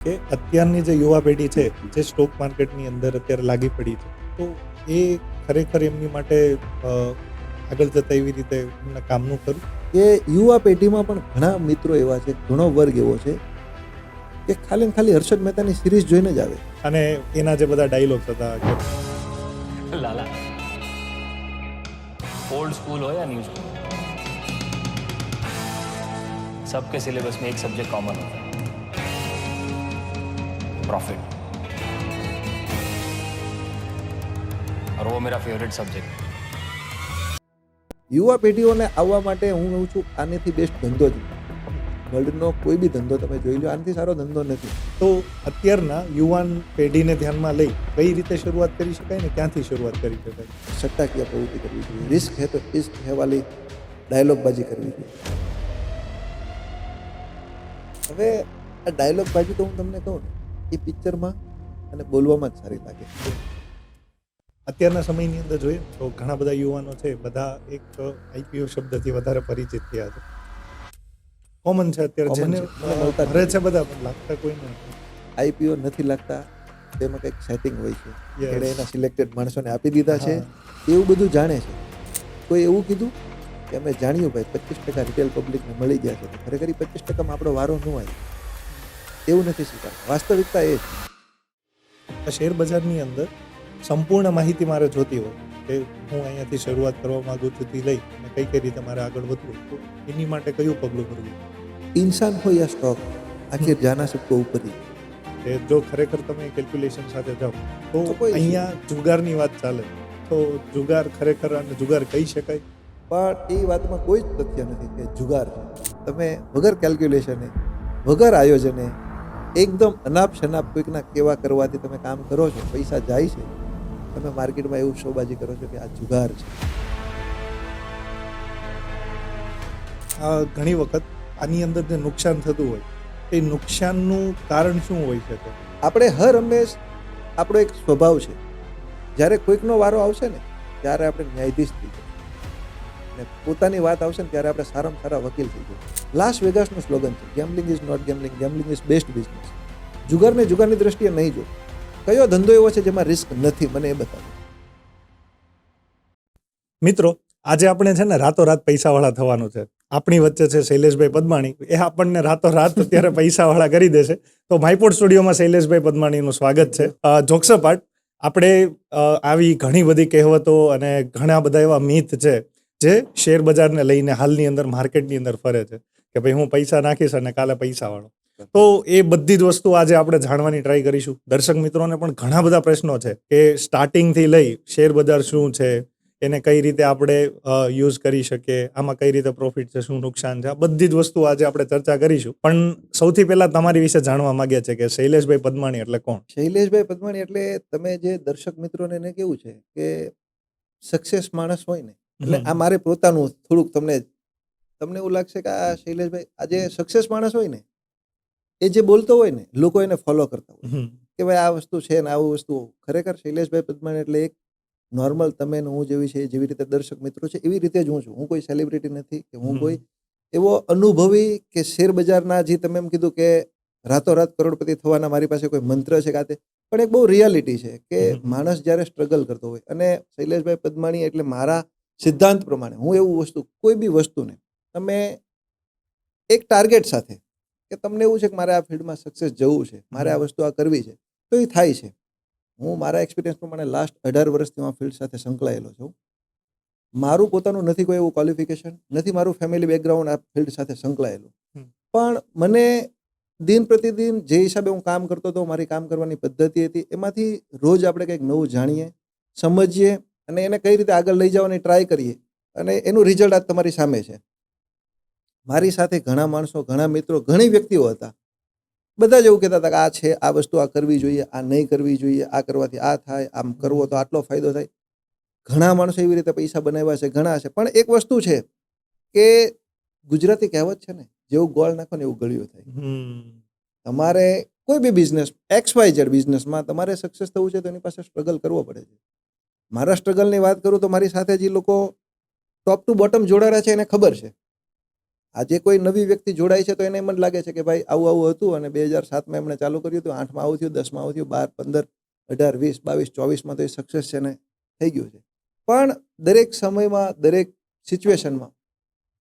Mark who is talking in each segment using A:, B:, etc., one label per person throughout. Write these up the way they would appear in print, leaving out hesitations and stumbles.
A: કે અત્યારની જે યુવા પેઢી છે જે સ્ટોક માર્કેટની અંદર અત્યારે લાગી પડી છે, તો એ ખરેખર એમની માટે આગળ જતા એવી રીતે એમને કામનું કરું.
B: કે યુવા પેઢીમાં પણ ઘણા મિત્રો એવા છે, ઘણો વર્ગ એવો છે કે ખાલી ને ખાલી હર્ષદ મહેતાની સિરીઝ જોઈને જ આવે.
A: અને એના જે બધા ડાયલોગ્સ હતા કે
C: लाला ओल्ड स्कूल हो या न्यू स्कूल, सबके सिलेबस में एक सब्जेक्ट कॉमन होता है, प्रॉफिट. और वो मेरा फेवरेट सब्जेक्ट.
B: યુવા પેઢીઓને આવવા માટે હું કહું છું આનેથી બેસ્ટ ધંધો જ નથી. વર્લ્ડનો કોઈ બી ધંધો તમે જોઈ લો, આનાથી સારો ધંધો નથી.
A: તો અત્યારના યુવાન પેઢીને ધ્યાનમાં લઈ કઈ રીતે શરૂઆત કરી શકાય ને ક્યાંથી શરૂઆત કરી શકાય?
B: સટ્ટાકીય પ્રવૃત્તિ કરવી જોઈએ. રિસ્ક હે તો ઇશ્ક હે વાલી ડાયલોગબાજી કરવી જોઈએ. હવે આ ડાયલોગબાજી તો હું તમને કહું ને, એ પિક્ચરમાં અને બોલવામાં જ સારી લાગે.
A: અત્યારના સમયની અંદર જોઈએ તો ઘણા બધા યુવાનો છે, બધા એક આઈપીઓ શબ્દથી વધારે પરિચિત થયા છે. કોમન છે અત્યારે,
B: Common
A: જેને
B: છે. મળતા જ
A: ભરે છે બધા, પણ લાગતા કોઈ નથી.
B: આઈપીઓ નથી લાગતા, તેમાં કંઈક સેટિંગ હોય છે.
A: Yes.
B: એણે એના સિલેક્ટેડ માણસોને આપી દીધા છે.
A: હા.
B: એવું બધું જાણે છે. કોઈ એવું કીધું કે અમે જાણ્યું ભાઈ 25% રિટેલ પબ્લિકને મળી ગયા છે, તો ખરેખર 25%માં આપણો વારો ન આવે એવું નથી સ્વીકારતા. વાસ્તવિકતા એ છે.
A: આ શેર બજારની અંદર સંપૂર્ણ માહિતી મારે જોતી હોય કે હું અહીંયાથી શરૂઆત કરવા માંગુ છું થી લઈ અને કઈ કઈ રીતે મારે આગળ વધવું, તો એની માટે કયું પગલું ભરવું?
B: ઇન્સાન હોય યા સ્ટોક, આખિર જાના સબકો ઉપર ही.
A: કે જો ખરેખર તમે કેલ્ક્યુલેશન સાથે જાઓ તો
B: તો કોઈ
A: અહીંયા જુગારની વાત ચાલે, તો જુગાર ખરેખર અને જુગાર કહી શકાય?
B: પણ એ વાતમાં કોઈ જ તથ્ય નથી કે જુગાર છે. તમે વગર કેલ્ક્યુલેશને, વગર આયોજને, એકદમ અનાપ શનાપ કોઈકના કેવા કરવાથી તમે કામ કરો છો, પૈસા જાય છે, તમે માર્કેટમાં એવું શોબાજી કરો છો કે આ જુગાર છે.
A: આ ઘણી વખત આની અંદર જે નુકસાન થતું હોય એ નુકસાનનું કારણ શું હોઈ શકે?
B: આપણે હર હંમેશ આપણો એક સ્વભાવ છે, જ્યારે કોઈકનો વારો આવશે ને ત્યારે આપણે ન્યાયાધીશ થઈ જાય, અને પોતાની વાત આવશે ને ત્યારે આપણે સારામાં સારા વકીલ થઈ જાય. લાસ વેગાસનું સ્લોગન છે, gambling is not gambling, gambling is best business. જુગારને જુગારની દ્રષ્ટિએ નહીં જો. કયો ધંધો એવો છે જેમાં રિસ્ક નથી, મને એ બતાવો.
A: મિત્રો, આજે આપણે છે ને રાતોરાત પૈસાવાળા થવાનું છે. આપણી વચ્ચે છે શૈલેષભાઈ પદમાણી, એ આપણને રાતોરાત અત્યારે પૈસાવાળા કરી દેશે. તો માયપોડ સ્ટુડિયોમાં શૈલેષભાઈ પદમાણીનું સ્વાગત છે. જોક્સપાટ, આપણે આવી ઘણી બધી કહેવતો અને ઘણા બધા એવા મિથ છે જે શેર બજારને લઈને હાલની અંદર માર્કેટની અંદર ફરે છે કે ભાઈ હું પૈસા નાખીશ અને કાલે પૈસાવાળો. તો એ બધી જ વસ્તુ આજે આપણે જાણવાની ટ્રાય કરીશું. દર્શક મિત્રોને પણ ઘણા બધા પ્રશ્નો છે કે સ્ટાર્ટિંગથી લઈ શેર બજાર શું છે, એને કઈ રીતે આપણે યુઝ કરી શકીએ, આમાં કઈ રીતે પ્રોફિટ છે, શું નુકસાન છે, આ બધી જ વસ્તુ આજે આપણે ચર્ચા કરીશું. પણ સૌથી પહેલા તમારી વિશે જાણવા માંગ્યા છે કે શૈલેષભાઈ પદમાણી એટલે કોણ?
B: શૈલેષભાઈ પદમાણી એટલે તમે જે દર્શક મિત્રોને એને કેવું છે કે સક્સેસ માણસ હોય ને, એટલે આ મારે પોતાનું થોડુંક તમને એવું લાગશે કે આ શૈલેષભાઈ આજે સક્સેસ માણસ હોય ને, એ જે બોલતો હોય ને, લોકો એને ફોલો કરતા હોય કે ભાઈ આ વસ્તુ છે ને આવું વસ્તુ. ખરેખર શૈલેષભાઈ પદમાણી એટલે એક નોર્મલ તમે ને હું જેવી છે, જેવી રીતે દર્શક મિત્રો છે એવી રીતે જ હું છું. હું કોઈ સેલિબ્રિટી નથી કે હું કોઈ એવો અનુભવી કે શેર બજારના, જે તમે એમ કીધું કે રાતોરાત કરોડપતિ થવાના મારી પાસે કોઈ મંત્ર છે કાતે, પણ એક બહુ રિયાલિટી છે કે માણસ જ્યારે સ્ટ્રગલ કરતો હોય, અને શૈલેષભાઈ પદમાણી એટલે મારા સિદ્ધાંત પ્રમાણે હું એવું વસ્તુ, કોઈ બી વસ્તુને તમે એક ટાર્ગેટ સાથે, કે તમને એવું છે કે મારે આ ફિલ્ડમાં સક્સેસ જવું છે, મારે આ વસ્તુ આ કરવી છે, તો એ થાય છે. હું મારા એક્સપિરિયન્સ પ્રમાણે લાસ્ટ 18 વર્ષથી હું આ ફિલ્ડ સાથે સંકળાયેલો છું. મારું પોતાનું નથી કોઈ એવું ક્વોલિફિકેશન, નથી મારું ફેમિલી બેકગ્રાઉન્ડ આ ફિલ્ડ સાથે સંકળાયેલું, પણ મને દિન પ્રતિદિન જે હિસાબે હું કામ કરતો હતો, મારી કામ કરવાની પદ્ધતિ હતી, એમાંથી રોજ આપણે કંઈક નવું જાણીએ, સમજીએ અને એને કઈ રીતે આગળ લઈ જવાની ટ્રાય કરીએ, અને એનું રિઝલ્ટ આજ તમારી સામે છે. મારી સાથે ઘણા માણસો, ઘણા મિત્રો, ઘણી વ્યક્તિઓ હતા, બધા જ એવું કહેતા હતા કે આ છે, આ વસ્તુ આ કરવી જોઈએ, આ નહીં કરવી જોઈએ, આ કરવાથી આ થાય, આમ કરવો તો આટલો ફાયદો થાય. ઘણા માણસો એવી રીતે પૈસા બનાવ્યા છે, ઘણા છે. પણ એક વસ્તુ છે કે ગુજરાતી કહેવત છે ને, જેવું ગોળ નાખો ને એવું ગળ્યું થાય. તમારે કોઈ બી બિઝનેસ, XYZ બિઝનેસમાં તમારે સક્સેસ થવું છે તો એની પાસે સ્ટ્રગલ કરવો પડે છે. મારા સ્ટ્રગલની વાત કરું તો મારી સાથે જે લોકો ટોપ ટુ બોટમ જોડાયેલા છે એને ખબર છે આજે કોઈ નવી વ્યક્તિ જોડાય છે તો એને એમ જ લાગે છે કે ભાઈ આવું આવું હતું અને 2007માં એમણે ચાલુ કર્યું હતું, 8માં આવું થયું, 10માં આવું થયું, 12, 15, 18, 20, 22, 24માં તો એ સક્સેસ છે ને થઈ ગયું છે. પણ દરેક સમયમાં દરેક સિચ્યુએશનમાં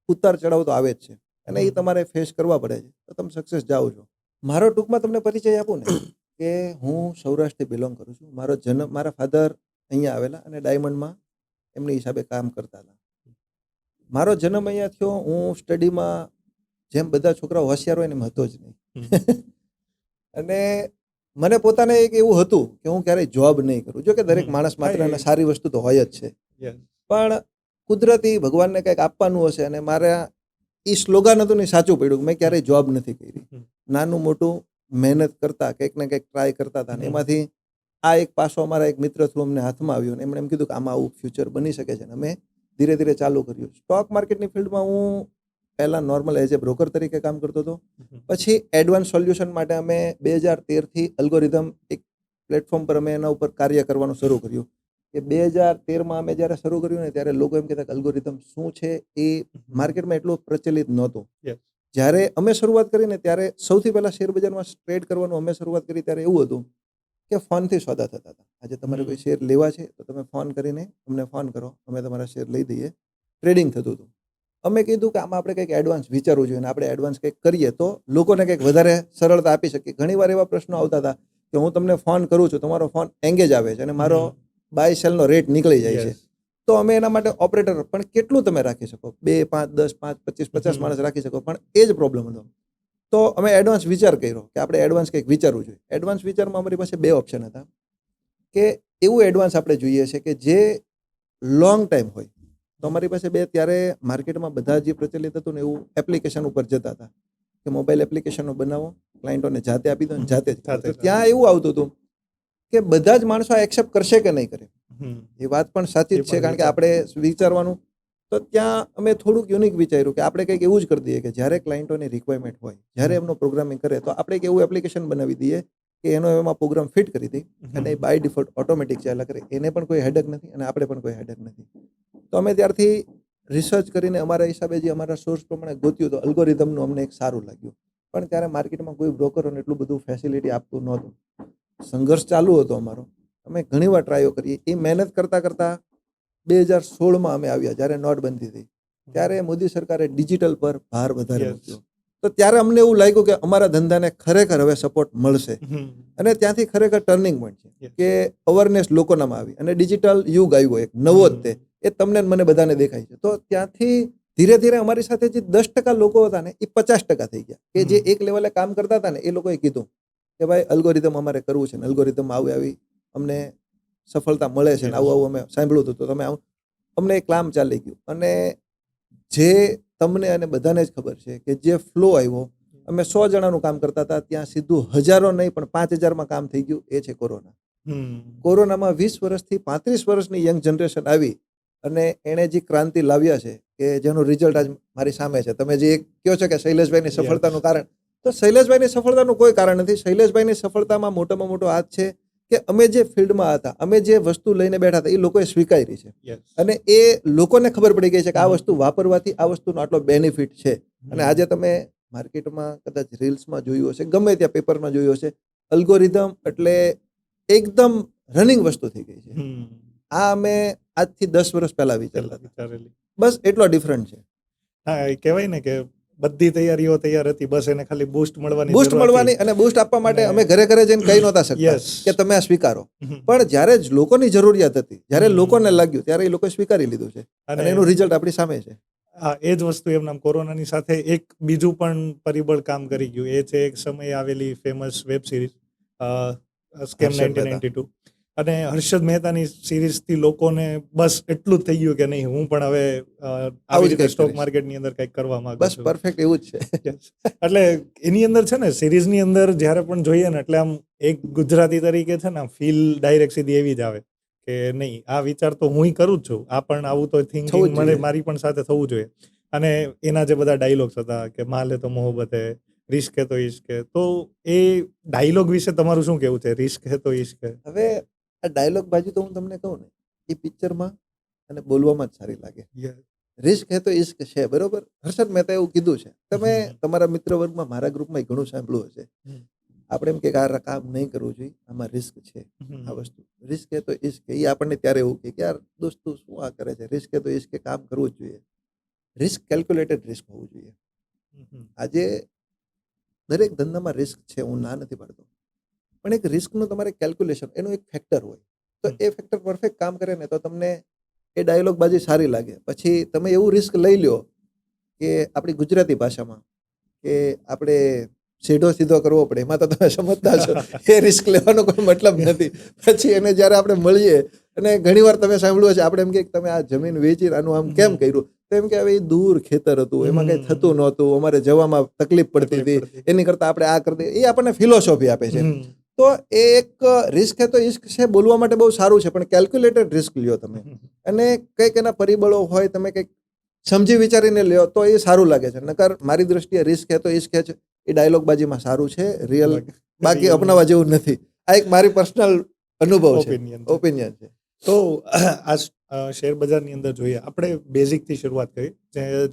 B: ઉતાર ચઢાવ તો આવે જ છે અને એ તમારે ફેસ કરવા પડે છે તો તમે સક્સેસ જાઓ છો. મારો ટૂંકમાં તમને પરિચય આપું ને કે હું સૌરાષ્ટ્રથી બિલોંગ કરું છું. મારા ફાધર અહીંયા આવેલા અને ડાયમંડમાં એમની હિસાબે કામ કરતા હતા. મારો જન્મ અહીંયા થયો. હું સ્ટડીમાં જેમ બધા છોકરાઓ હોશિયાર હોય ને એમ હતો જ નહીં. અને મને પોતાને એક એવું હતું કે હું ક્યારેય જોબ નહીં કરું. જો કે દરેક માણસ માત્ર સારી વસ્તુ તો હોય જ છે, પણ કુદરતી ભગવાનને કંઈક આપવાનું હશે અને મારે એ સ્લોગાન હતું ને સાચું પડ્યું. મેં ક્યારેય જોબ નથી કરી. નાનું મોટું મહેનત કરતા કંઈક ને કંઈક ટ્રાય કરતા હતા. એમાંથી આ એક પાસો અમારા એક મિત્ર થ્રુ અમને હાથમાં આવ્યો અને એમણે એમ કીધું કે આમાં આવું ફ્યુચર બની શકે છે. અને અમે ધીરે ધીરે ચાલુ કર્યું. સ્ટોક માર્કેટની ફિલ્ડમાં હું પહેલા નોર્મલ એઝ એ બ્રોકર તરીકે કામ કરતો હતો. પછી એડવાન્સ સોલ્યુશન માટે અમે 2013થી અલ્ગોરિધમ એક પ્લેટફોર્મ પર અમે એના ઉપર કાર્ય કરવાનું શરૂ કર્યું. કે 2013માં અમે જ્યારે શરૂ કર્યું ને ત્યારે લોકો એમ કહેતા કે અલ્ગોરિધમ શું છે એ માર્કેટમાં એટલું પ્રચલિત નહોતું. જ્યારે અમે શરૂઆત કરીને ત્યારે સૌથી પહેલા શેર બજારમાં ટ્રેડ કરવાનું અમે શરૂઆત કરી ત્યારે એવું હતું કે ફોનથી સોદા થતા હતા. આજે તમારે કોઈ શેર લેવા છે તો તમે ફોન કરીને અમને ફોન કરો, અમે તમારા શેર લઈ દઈએ. ટ્રેડિંગ થતું હતું. અમે કીધું કે આમાં આપણે કંઈક એડવાન્સ વિચારવું જોઈએ અને આપણે એડવાન્સ કંઈક કરીએ તો લોકોને કંઈક વધારે સરળતા આપી શકીએ. ઘણીવાર એવા પ્રશ્નો આવતા હતા કે હું તમને ફોન કરું છું, તમારો ફોન એંગેજ આવે છે અને મારો બાય સેલનો રેટ નીકળી જાય છે. તો અમે એના માટે ઓપરેટર પણ કેટલું તમે રાખી શકો? 2, 5, 10, 5, 25, 50 માણસ રાખી શકો, પણ એ જ પ્રોબ્લેમ હતો. તો અમે એડવાન્સ વિચાર કર્યો કે આપણે એડવાન્સ કંઈક વિચારવું જોઈએ. એડવાન્સ વિચારમાં અમારી પાસે 2 ઓપ્શન હતા કે એવું એડવાન્સ આપણે જોઈએ છે કે જે લોંગ ટાઈમ હોય. તો અમારી પાસે ત્યારે માર્કેટમાં બધા જે પ્રચલિત હતું ને એવું એપ્લિકેશન ઉપર જતા હતા કે મોબાઈલ એપ્લિકેશનો બનાવો, ક્લાયન્ટોને જાતે આપી દો, જાતે જ. ત્યાં એવું આવતું હતું કે બધા જ માણસો આ એક્સેપ્ટ કરશે કે નહીં કરે. એ વાત પણ સાચી જ છે, કારણ કે આપણે વિચારવાનું. તો ત્યાં અમે થોડુંક યુનિક વિચાર્યું કે આપણે કંઈક એવું જ કરી દઈએ કે જ્યારે ક્લાયન્ટોની રિક્વાયરમેન્ટ હોય, જ્યારે એમનો પ્રોગ્રામિંગ કરે તો આપણે એક એવું એપ્લિકેશન બનાવી દઈએ કે એનો એમાં પ્રોગ્રામ ફિટ કરી દઈએ અને બાય ડિફોલ્ટ ઓટોમેટિક ચાલ્યા કરે. એને પણ કોઈ હેડક નથી અને આપણે પણ કોઈ હેડક નથી. તો અમે ત્યારથી રિસર્ચ કરીને અમારા હિસાબે જે અમારા સોર્સ પ્રમાણે ગોત્યું તો અલ્ગોરિધમનું અમને એક સારું લાગ્યું. પણ ત્યારે માર્કેટમાં કોઈ બ્રોકરોને એટલું બધું ફેસિલિટી આપતું નહોતું. સંઘર્ષ ચાલુ હતો અમારો. અમે ઘણીવાર ટ્રાયો કરી. એ મહેનત કરતાં કરતાં 2016માં અમે આવ્યા જ્યારે નોટબંધી થઈ. ત્યારે મોદી સરકારે ડિજિટલ પર ભાર વધારે મૂક્યો. તો ત્યારે અમને એવું લાગ્યું કે અમારા ધંધાને ખરેખર હવે સપોર્ટ મળશે અને ત્યાંથી ખરેખર ટર્નિંગ પોઈન્ટ છે કે અવેરનેસ લોકોનામાં આવી અને ડિજિટલ યુગ આવ્યો એક નવો જ તે. એ તમને મને બધાને દેખાય છે. તો ત્યાંથી ધીરે ધીરે અમારી સાથે જે 10% લોકો હતા ને એ 50% થઈ ગયા કે જે એક લેવલે કામ કરતા હતા ને એ લોકોએ કીધું કે ભાઈ અલ્ગોરિધમ અમારે કરવું છે ને અલ્ગોરિધમ આવી અમને સફળતા મળે છે ને આવું અમે સાંભળ્યું હતું. તો તમે અમને એક કામ ચાલી ગયું અને જે તમને અને બધાને જ ખબર છે કે જે ફ્લો આવ્યો, અમે 100 જણાનું કામ કરતા હતા ત્યાં સીધું હજારો નહીં પણ 5000માં કામ થઈ ગયું. એ છે કોરોના. કોરોનામાં 20 વર્ષથી 35 વર્ષની યંગ જનરેશન આવી અને એણે જે ક્રાંતિ લાવ્યા છે કે જેનું રિઝલ્ટ આજ મારી સામે છે. તમે જે કહો છો કે શૈલેષભાઈની સફળતાનું કારણ, તો શૈલેષભાઈની સફળતાનું કોઈ કારણ નથી. શૈલેષભાઈની સફળતામાં મોટામાં મોટો હાથ છે કે અમે જે ફિલ્ડમાં હતા, અમે જે વસ્તુ લઈને બેઠા હતા એ લોકોએ સ્વીકારી છે અને એ લોકોને ખબર પડી ગઈ છે કે આ વસ્તુ વાપરવાથી આ વસ્તુનો આટલો બેનિફિટ છે. અને આજે તમે માર્કેટમાં કદાચ રીલ્સમાં જોયું હશે, ગમે ત્યાં પેપરમાં જોયું હશે, અલ્ગોરિધમ એટલે એકદમ રનિંગ વસ્તુ થઈ ગઈ છે. આ અમે આજથી 10 વર્ષ પહેલા વિચારેલી. બસ એટલો ડિફરન્ટ છે.
A: હા, એ કહેવાય ને કે બધી તૈયારીઓ તૈયાર હતી, બસ એને ખાલી બૂસ્ટ
B: મળવાની અને બૂસ્ટ આપવા માટે અમે ઘરે ઘરે જઈને કહી નહોતા શકતા કે તમે આ સ્વીકારો. પણ જ્યારે જ લોકોની જરૂરિયાત હતી, જ્યારે લોકોને લાગ્યું ત્યારે એ લોકોએ સ્વીકારી લીધું છે અને એનું રિઝલ્ટ આપણી સામે છે.
A: હા, એ જ વસ્તુ એમના કોરોનાની સાથે એક બીજું પણ પરિબળ કામ કરી ગયું. એ છે એક સમયે આવેલી ફેમસ વેબ સિરીઝ સ્કેમ 1992 અને હર્ષદ મહેતાની સિરીઝથી લોકોને બસ એટલું જ થઈ ગયું કે નહીં, હું પણ હવે આવી રીતે સ્ટોક માર્કેટની અંદર કંઈક કરવા માંગુ છું.
B: બસ પરફેક્ટ એવું જ છે.
A: એટલે એની અંદર છે ને સિરીઝની અંદર જ્યારે પણ જોઈએ ને એટલે આમ એક ગુજરાતી તરીકે છે ને ફીલ ડાયરેક્ટ સીધી એવી જ આવે કે નહીં, આ વિચાર તો હું કરું જ છું, આ પણ આવું તો થિંકિંગ મને મારી પણ સાથે થવું જોઈએ. અને એના જે બધા ડાયલોગ્સ હતા કે માલે તો મોહબ્બત હે, રિસ્ક હે તો ઇશ્ક હે, તો એ ડાયલોગ વિશે તમારું શું કહેવું છે? રિસ્ક હે તો ઇશ્ક હે.
B: હવે આ ડાયલોગ બાજુ તો હું તમને કહું ને, એ પિક્ચરમાં અને બોલવામાં જ સારી લાગે. રિસ્ક હે તો ઇશ્ક છે, બરોબર. હર્ષદ મહેતા એવું કીધું છે. તમે તમારા મિત્ર વર્ગમાં, મારા ગ્રુપમાં ઘણું સાંભળ્યું હશે. આપણે એમ કે આ કામ નહીં કરવું જોઈએ, આમાં રિસ્ક છે. આ વસ્તુ રિસ્ક હે તો ઇશ્ક, એ આપણને ત્યારે એવું કે યાર દોસ્ત તું શું આ કરે છે, રિસ્ક હે તો ઇશ્ક, કામ કરવું જ જોઈએ. રિસ્ક કેલ્ક્યુલેટેડ રિસ્ક હોવું જોઈએ. આજે દરેક ધંધામાં રિસ્ક છે, હું ના નથી પાડતો, પણ એક રિસ્કનું તમારે કેલ્ક્યુલેશન, એનું એક ફેક્ટર હોય, તો એ ફેક્ટર પરફેક્ટ કામ કરે ને તો તમને એ ડાયલોગ બાજી સારી લાગે. પછી તમે એવું રિસ્ક લઈ લો કે આપણી ગુજરાતી ભાષામાં કે આપણે સીધો સીધો કરવો પડે, એમાં તો તમે સમજતા છો એ રિસ્ક લેવાનો કોઈ મતલબ નથી. પછી એને જ્યારે આપણે મળીએ અને ઘણીવાર તમે સાંભળ્યું હશે, આપણે એમ કે તમે આ જમીન વેચી આનું આમ કેમ કર્યું, તો એમ કે હવે એ દૂર ખેતર હતું, એમાં કંઈ થતું નહોતું, અમારે જવામાં તકલીફ પડતી હતી, એની કરતાં આપણે આ કરી દઈએ. એ આપણને ફિલોસોફી આપે છે. તો એ એક રિસ્ક હે તો ઇશ્ક છે, બોલવા માટે બહુ સારું છે, પણ કેલ્ક્યુલેટેડ રિસ્ક લ્યો તમે, અને કંઈક એના પરિબળો હોય, તમે કંઈક સમજી વિચારીને લ્યો તો એ સારું લાગે છે. નકર મારી દ્રષ્ટિએ રિસ્ક હે તો ઇશ્ક છે, એ ડાયલોગ બાજીમાં સારું છે, રિયલ બાકી અપનાવવા જેવું નથી. આ એક મારી પર્સનલ અનુભવ છે, ઓપિનિયન છે.
A: તો આ શેર બજારની અંદર જોઈએ, આપણે બેઝિકથી શરૂઆત કરી.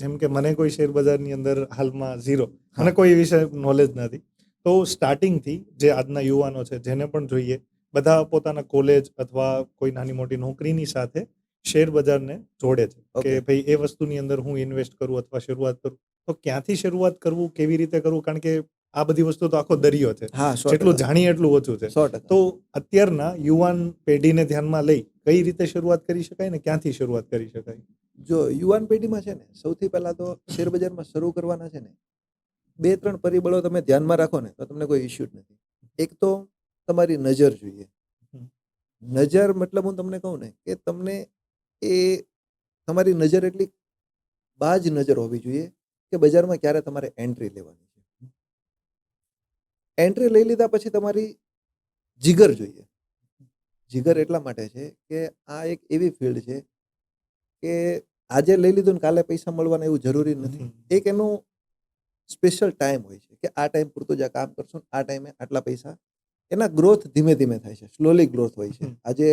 A: જેમ કે મને કોઈ શેર બજારની અંદર હાલમાં ઝીરો, મને કોઈ વિશે નોલેજ નથી. તો સ્ટાર્ટિંગથી જે આજના યુવાનો છે, જેને પણ જોઈએ, બધા પોતાના કોલેજ અથવા કોઈ નાની મોટી નોકરીની સાથે શેર બજારને જોડે છે કે ભાઈ એ વસ્તુની અંદર હું ઇન્વેસ્ટ કરું અથવા શરૂઆત કરું. તો ક્યાંથી શરૂઆત કરવું, કેવી રીતે કરવું? કારણ કે આ બધી વસ્તુ તો આખો દરિયો છે, જેટલું જાણીએ એટલું ઓછું છે. તો અત્યારના યુવાન પેઢીને ધ્યાનમાં લઈ કઈ રીતે શરૂઆત કરી શકાય ને ક્યાંથી શરૂઆત કરી શકાય?
B: જો યુવાન પેઢીમાં છે ને, સૌથી પહેલા તો શેર બજારમાં શરૂ કરવાના છે ને, 2-3 પરિબળો તમે ધ્યાનમાં રાખો ને તો તમને કોઈ ઇશ્યુ જ નથી. એક તો તમારી નજર જોઈએ. નજર મતલબ હું તમને કહું ને કે તમને એ તમારી નજર એટલી બાજ નજર હોવી જોઈએ કે બજારમાં ક્યારે તમારે એન્ટ્રી લેવાની છે. એન્ટ્રી લઈ લીધા પછી તમારી જીગર જોઈએ. જીગર એટલા માટે છે કે આ એક એવી ફિલ્ડ છે કે આજે લઈ લીધું ને કાલે પૈસા મળવાના એવું જરૂરી નથી. એક એનું સ્પેશિયલ ટાઈમ હોય છે કે આ ટાઈમ પૂરતું જ આ કામ કરશું, આ ટાઈમે આટલા પૈસા. એના ગ્રોથ ધીમે ધીમે થાય છે, સ્લોલી ગ્રોથ હોય છે. આજે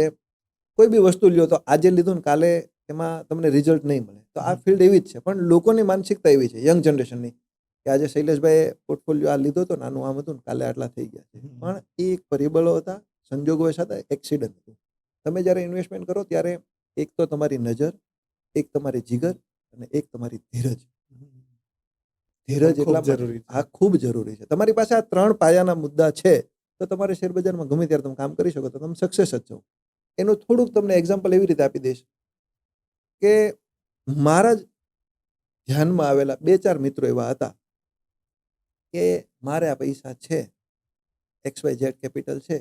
B: કોઈ બી વસ્તુ લ્યો તો આજે લીધું ને કાલે એમાં તમને રિઝલ્ટ નહીં મળે. તો આ ફિલ્ડ એવી જ છે, પણ લોકોની માનસિકતા એવી છે, યંગ જનરેશનની, કે આજે શૈલેષભાઈ પોર્ટફોલિયો આ લીધો હતો, નાનું આમ હતું ને કાલે આટલા થઈ ગયા છે. પણ એ એક પરિબળો હતા, સંજોગો હતા, એક્સિડન્ટ હતું. તમે જ્યારે ઇન્વેસ્ટમેન્ટ કરો ત્યારે એક તો તમારી નજર, એક તમારી જીગર અને એક તમારી ધીરજ. ધીરજ એટલા જરૂરી, આ ખૂબ જરૂરી છે. તમારી પાસે આ 3 પાયાના મુદ્દા છે તો તમારે શેર બજારમાં ગમે ત્યારે તમે કામ કરી શકો, તો તમે સક્સેસ જ છો. એનું થોડુંક તમને એક્ઝામ્પલ એવી રીતે આપી દઈશ કે મારા જ ધ્યાનમાં આવેલા 2-4 મિત્રો એવા હતા કે મારે આ પૈસા છે, XYZ કેપિટલ છે,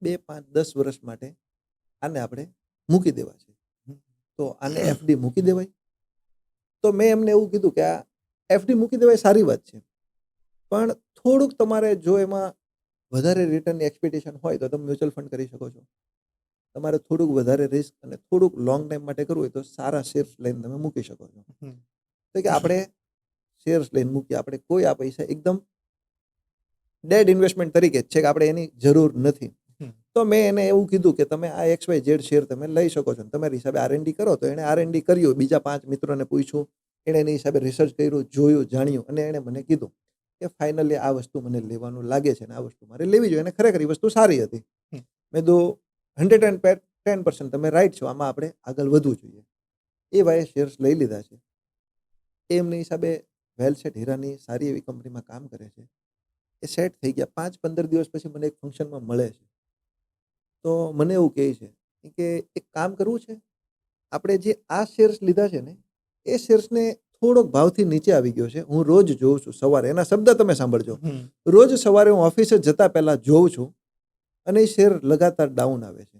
B: 2, 5, 10 વર્ષ માટે આને આપણે મૂકી દેવા છે, તો આને FD મૂકી દેવાય. તો મેં એમને એવું કીધું કે આ FD મૂકી દેવાય સારી વાત છે, પણ થોડુંક તમારે જો એમાં વધારે રિટર્નની એક્સપેક્ટેશન હોય તો તમે મ્યુચ્યુઅલ ફંડ કરી શકો છો. તમારે થોડુંક વધારે રિસ્ક અને થોડુંક લોંગ ટાઈમ માટે કરવું હોય તો સારા શેર્સ લઈને તમે મૂકી શકો છો. તો કે આપણે શેર્સ લઈને મૂકીએ, આપણે કોઈ આ પૈસા એકદમ ડેડ ઇન્વેસ્ટમેન્ટ તરીકે જ છે કે આપણે એની જરૂર નથી. તો મેં એને એવું કીધું કે તમે આ XYZ શેર તમે લઈ શકો છો, તમારી હિસાબે R&D કરો. તો એણે R&D કર્યું, બીજા 5 મિત્રોને પૂછ્યું, એણે એની હિસાબે રિસર્ચ કર્યું, જોયું, જાણ્યું, અને એણે મને કીધું કે ફાઇનલી આ વસ્તુ મને લેવાનું લાગે છે અને આ વસ્તુ મારે લેવી જોઈએ. અને ખરેખર એ વસ્તુ સારી હતી. મેં તો 110% તમે રાઈટ છો, આમાં આપણે આગળ વધવું જોઈએ. એ ભાઈએ શેર્સ લઈ લીધા છે. એમની હિસાબે વેલસેટ હીરાની સારી એવી કંપનીમાં કામ કરે છે. એ સેટ થઈ ગયા. 5-15 દિવસ પછી મને એક ફંક્શનમાં મળે છે. તો મને એવું કહે છે કે એક કામ કરવું છે, આપણે જે આ શેર્સ લીધા છે ને એ શેર્સને થોડોક ભાવથી નીચે આવી ગયો છે. હું રોજ જોઉં છું સવારે, એના શબ્દ તમે સાંભળજો, રોજ સવારે હું ઓફિસે જતા પહેલા જોઉં છું અને એ શેર લગાતાર ડાઉન આવે છે.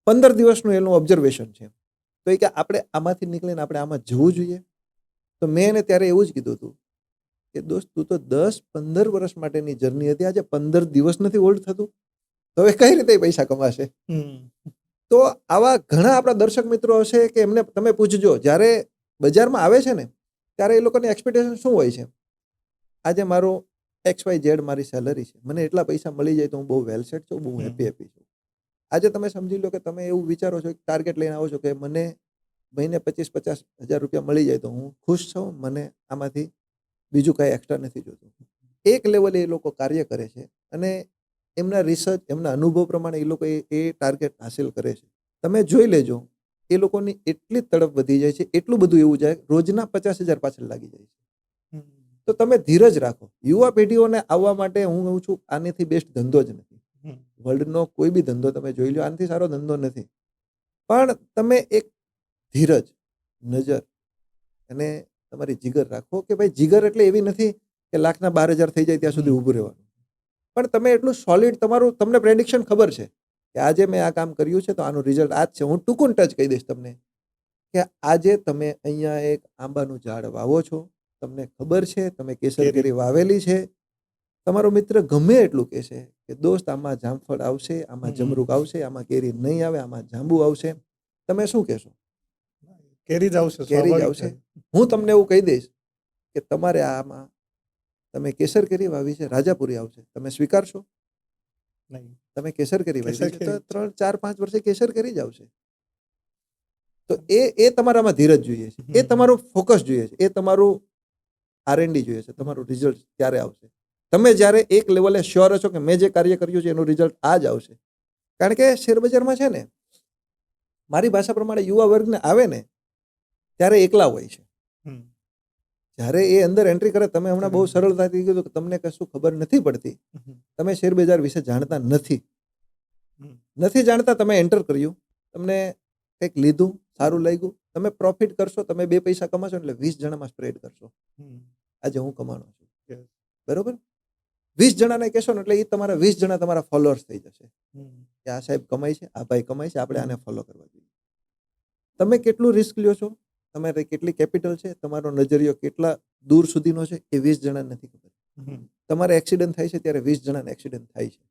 B: 15 દિવસનું એનું ઓબ્ઝર્વેશન છે. તો એ કે આપણે આમાંથી નીકળીને આપણે આમાં જવું જોઈએ. તો મેં એને ત્યારે એવું જ કીધું હતું કે દોસ્ત તું તો 10-15 વર્ષ માટેની જર્ની હતી, આજે 15 દિવસ નથી હોલ્ડ થતું, તો હવે કઈ રીતે પૈસા કમાશે? તો આવા ઘણા આપણા દર્શક મિત્રો હશે કે એમને તમે પૂછજો, જ્યારે બજારમાં આવે છે ને ત્યારે એ લોકોની એક્સપેક્ટેશન શું હોય છે? આજે મારો XYZ મારી સેલરી છે, મને એટલા પૈસા મળી જાય તો હું બહુ વેલ સેટ છું, બહુ હેપી છું. આજે તમે સમજી લો કે તમે એવું વિચારો છો, ટાર્ગેટ લઈને આવો છો કે મને મહિને 25-50 હજાર રૂપિયા મળી જાય તો હું ખુશ છું. મને આમાંથી બીજું કાંઈ એક્સ્ટ્રા નથી જોતું. એક લેવલે એ લોકો કાર્ય કરે છે અને એમના રિસર્ચ, એમના અનુભવ પ્રમાણે એ લોકો એ ટાર્ગેટ હાસિલ કરે છે. તમે જોઈ લેજો, એ લોકોની એટલી તડપ વધી જાય છે, એટલું બધું એવું જાય, રોજના 50,000 પાછળ લાગી જાય છે. તો તમે ધીરજ રાખો. યુવા પેઢીઓને આવવા માટે હું કહું છું, આનેથી બેસ્ટ ધંધો જ નથી. વર્લ્ડનો કોઈ બી ધંધો તમે જોઈ લો, આનાથી સારો ધંધો નથી. પણ તમે એક ધીરજ, નજર અને તમારી જીગર રાખો કે ભાઈ, જીગર એટલે એવી નથી કે લાખના 12,000 થઈ જાય ત્યાં સુધી ઊભું રહેવાનું. પણ તમે એટલું સોલિડ, તમારું, તમને પ્રેડિક્શન ખબર છે કે આજે મેં આ કામ કર્યું છે તો આનું રિઝલ્ટ આ જ છે. હું ટૂંકું ટચ કહી દઈશ તમને કે આજે તમે અહીંયા એક આંબાનું ઝાડ વાવો છો, તમને ખબર છે તમે કેસર કેરી વાવેલી છે. તમારો મિત્ર ગમે એટલું કહેશે કે દોસ્ત આમાં જામફળ આવશે, આમાં જમરૂક આવશે, આમાં કેરી નહીં આવે, આમાં જાંબુ આવશે, તમે શું કહેશો?
A: કેરી જ આવશે,
B: કેરી જ
A: સ્વાભાવિક
B: આવશે.
A: છે.
B: હું તમને એવું કહી દઈશ કે તમારે આમાં, તમે કેસર કેરી વાવી છે, રાજાપુરી આવશે, તમે સ્વીકારશો?
A: નહીં.
B: તમે કેસર કેરી
A: કેસર
B: વાવી છે તો
A: કેરી.
B: 3, 4, 5 વર્ષે કેસર કેરી જ આવશે. તો એ તમારામાં ધીરજ જોઈએ છે, એ તમારું ફોકસ જોઈએ છે, એ તમારું R&D જોઈએ છે, તમારું રિઝલ્ટ ત્યારે આવશે. તમે જ્યારે એક લેવલે શ્યોર છો કે મેં જે કાર્ય કર્યું છે એનું રિઝલ્ટ આ જ આવશે. કારણ કે શેરબજારમાં છે ને, મારી ભાષા પ્રમાણે યુવા વર્ગને આવે ને ત્યારે એકલા હોય છે. જ્યારે એ અંદર એન્ટ્રી કરે, તમે હમણાં બહુ સરળતાથી કીધું કે તમને કશું ખબર નથી પડતી, તમે શેરબજાર વિશે જાણતા નથી. નથી જાણતા, તમે એન્ટર કર્યું, તમને કંઈક લીધું, સારું લાગ્યું, તમે પ્રોફિટ કરશો, તમે 2 પૈસા કમાશો એટલે 20 જણામાં સ્પ્રેડ કરશો. આજે હું કમાણો છું, બરોબર? 20 જણાને કહેશો ને એટલે એ તમારા 20 જણા તમારા ફોલોઅર્સ થઈ જશે કે આ સાહેબ કમાય છે, આ ભાઈ કમાય છે, આપણે આને ફોલો કરવા જોઈએ. તમે કેટલું રિસ્ક લ્યો છો, તમારે કેટલી કેપિટલ છે, તમારો નજરિયો કેટલા દૂર સુધીનો છે, એ 20 જણાને નથી ખબર. તમારે એક્સિડન્ટ થાય છે ત્યારે 20 જણાને એક્સિડન્ટ થાય છે.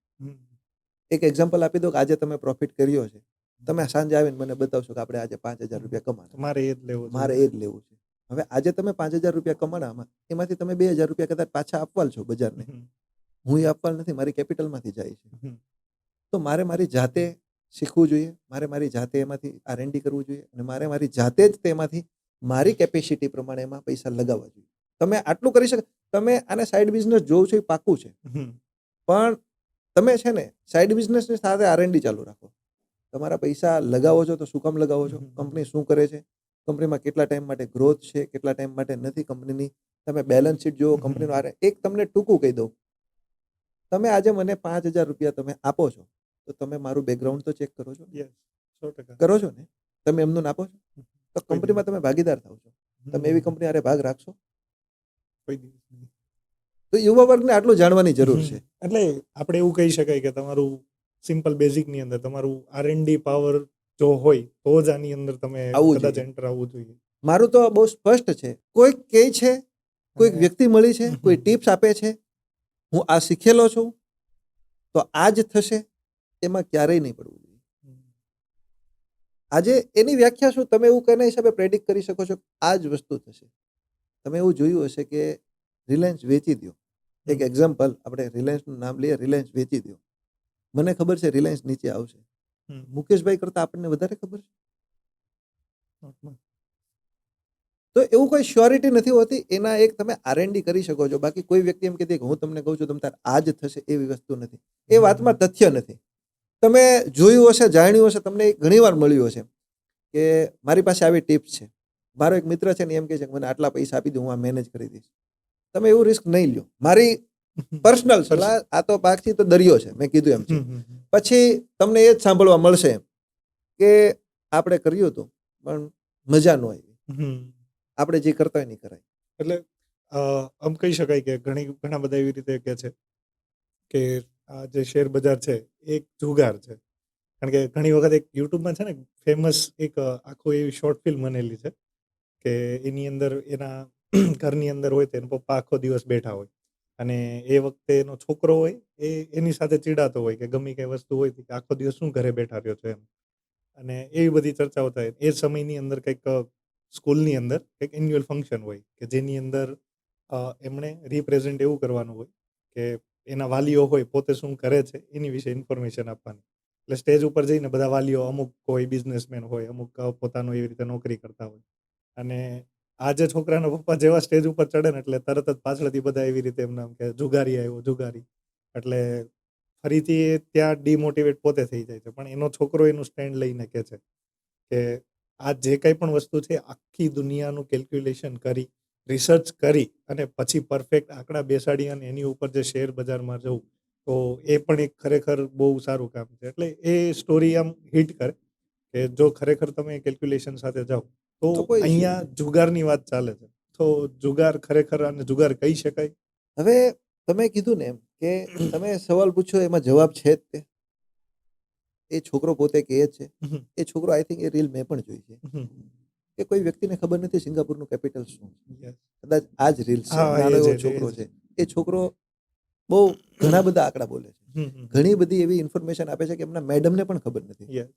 B: એક એક્ઝામ્પલ આપી દો કે આજે તમે પ્રોફિટ કર્યો છે, તમે સાંજે આવીને મને બતાવશો કે આપણે આજે 5,000 રૂપિયા કમાણા,
A: મારે એ જ લેવું છે.
B: મારે એ જ લેવું છે. હવે આજે તમે 5,000 રૂપિયા કમાણામાં એમાંથી તમે 2,000 રૂપિયા કદાચ પાછા આપવાલ છો બજારને, હું એ આપવાલ નથી, મારી કેપિટલમાંથી જાય છે. તો મારે મારી જાતે શીખવું જોઈએ, મારે મારી જાતે એમાંથી R&D કરવું જોઈએ અને મારે મારી જાતે જ તેમાંથી મારી કેપેસિટી પ્રમાણે એમાં પૈસા લગાવવા જોઈએ. તમે આટલું કરી શકો. તમે આને સાઈડ બિઝનેસ જોવો છો એ પાકું છે, પણ તમે છે ને સાઈડ બિઝનેસની સાથે R&D ચાલુ રાખો. તમારા પૈસા લગાવો છો તો શું કામ લગાવો છો? કંપની શું કરે છે, કંપનીમાં કેટલા ટાઈમ માટે ગ્રોથ છે, કેટલા ટાઈમ માટે નથી કંપનીની, તમે બેલેન્સ શીટ જુઓ, કંપનીનો એક તમને ટૂંકું કહી દઉં, તમે આજે મને 5,000 રૂપિયા તમે આપો છો તો તમે મારું બેકગ્રાઉન્ડ તો ચેક કરો છો,
A: 100%.
B: કરો છો ને? તમે એમનું આપો છો તો કંપનીમાં તમે ભાગીદાર થાવ છો, તમે એવી કંપની હારે ભાગ રાખશો?
A: કોઈ દિવસ નહીં.
B: તો યુવા વર્ગને આટલું જાણવાની જરૂર છે.
A: એટલે આપણે એવું કહી શકાય કે તમારું સિમ્પલ બેઝિક ની અંદર તમારું R&D પાવર જો હોય તો જ આની અંદર તમે
B: આવવું
A: કદાચ
B: જોઈએ.
A: એન્ટર આવવું જોઈએ.
B: મારું તો બહુ સ્પષ્ટ છે, કોઈક કહે છે, કોઈક વ્યક્તિ મળી છે, કોઈ ટિપ્સ આપે છે, હું આ શીખેલો છું તો આ જ થશે, એમાં ક્યારેય નહીં પડવું જોઈએ. આજે એની વ્યાખ્યા શું, તમે એવું કના હિસાબે પ્રેડિક્ટ કરી શકો છો આ જ વસ્તુ થશે? તમે એવું જોયું હશે કે રિલાયન્સ વેચી દો, એક એક્ઝામ્પલ, આપણે રિલાયન્સનું નામ લઈએ, રિલાયન્સ વેચી દો, મને ખબર છે રિલાયન્સ નીચે આવશે, મુકેશભાઈ કરતા આપણને વધારે ખબર છે. તો એવું કોઈ શ્યોરિટી નથી હોતી, એના એક તમે R&D કરી શકો છો. બાકી કોઈ વ્યક્તિ એમ કહેતી કે હું તમને કહું છું તમે તાર આ જ થશે, એવી વસ્તુ નથી. એ વાતમાં તથ્ય નથી. તમે જોયું હશે, જાણ્યું હશે, તમને ઘણીવાર મળ્યું હશે કે મારી પાસે આવી ટિપ્સ છે, મારો એક મિત્ર છે ને એમ કહે છે કે મને આટલા પૈસા આપી દઉં, હું આ મેનેજ કરી દઈશ. તમે એવું રિસ્ક નહીં લ્યો. મારી પર્સનલ સલાહ, આ તો પાકથી તો દરિયો છે, મેં કીધું એમ છે. પછી તમને એ જ સાંભળવા મળશે કે આપણે કર્યું હતું પણ મજા ન આવી, આપણે જે કરતા હોય નહીં કરાય.
A: એટલે આમ કહી શકાય કે ઘણા બધા એવી રીતે કહે છે કે આ જે શેર બજાર છે એક જુગાર છે. કારણ કે ઘણી વખત એક યુટ્યુબમાં છે ને ફેમસ એક આખું એવી શોર્ટ ફિલ્મ બનેલી છે કે એની અંદર એના ઘરની અંદર હોય તો એના પપ્પા આખો દિવસ બેઠા હોય અને એ વખતે એનો છોકરો હોય એ એની સાથે ચીડાતો હોય કે ગમે કઈ વસ્તુ હોય કે આખો દિવસ શું ઘરે બેઠા રહ્યો છો એમ. અને એવી બધી ચર્ચાઓ થાય. એ સમયની અંદર કંઈક સ્કૂલની અંદર કંઈક એન્યુઅલ ફંક્શન હોય કે જેની અંદર એમણે રિપ્રેઝેન્ટ એવું કરવાનું હોય કે એના વાલીઓ હોય પોતે શું કરે છે એની વિશે ઇન્ફોર્મેશન આપવાની. એટલે સ્ટેજ ઉપર જઈને બધા વાલીઓ, અમુક કોઈ બિઝનેસમેન હોય, અમુક પોતાનું એવી રીતે નોકરી કરતા હોય, અને આ જે છોકરાના પપ્પા જેવા સ્ટેજ ઉપર ચડે ને એટલે તરત જ પાછળથી બધા એવી રીતે એમને આમ કે જુગારી આવ્યો, જુગારી. એટલે ફરીથી એ ત્યાં ડિમોટિવેટ પોતે થઈ જાય છે. પણ એનો છોકરો એનું સ્ટેન્ડ લઈને કહે છે કે આ જે કંઈ પણ વસ્તુ છે આખી દુનિયાનું કેલ્ક્યુલેશન કરી, રિસર્ચ કરી અને પછી પરફેક્ટ આંકડા બેસાડી અને એની ઉપર જે શેર બજારમાં જવું, તો એ પણ એક ખરેખર બહુ સારું કામ છે. એટલે એ સ્ટોરી આમ હિટ કરે કે જો ખરેખર તમે કેલ્ક્યુલેશન સાથે જાઓ તો
B: તો કોઈ issue
A: અહીંયા જુગારની વાત ચાલે છે. તો જુગાર ખરેખર આને જુગાર કહી શકાય?
B: હવે તમે કીધું ને એમ કે તમે સવાલ પૂછ્યો એમાં જવાબ છે જ તે. એ છોકરો પોતે કહે છે.
A: હમ,
B: એ છોકરો આઈ થિંક એ રીલ મેં પણ જોઈ છે
A: હમ,
B: કે કોઈ વ્યક્તિને ખબર નથી સિંગાપુરનું કેપિટલ શું છે.
A: yes.
B: કદાચ આ જ રીલ છે.
A: હા,
B: નાનો
A: એ
B: એવો
A: જ, એ જ,
B: છોકરો
A: એ જ.
B: છે. એ છોકરો બહુ ઘણા બધા આંકડા બોલે છે.
A: હમ, હમ,
B: ઘણી બધી એવી ઇન્ફોર્મેશન આપે છે કે એમના મેડમને પણ ખબર નથી.
A: yes.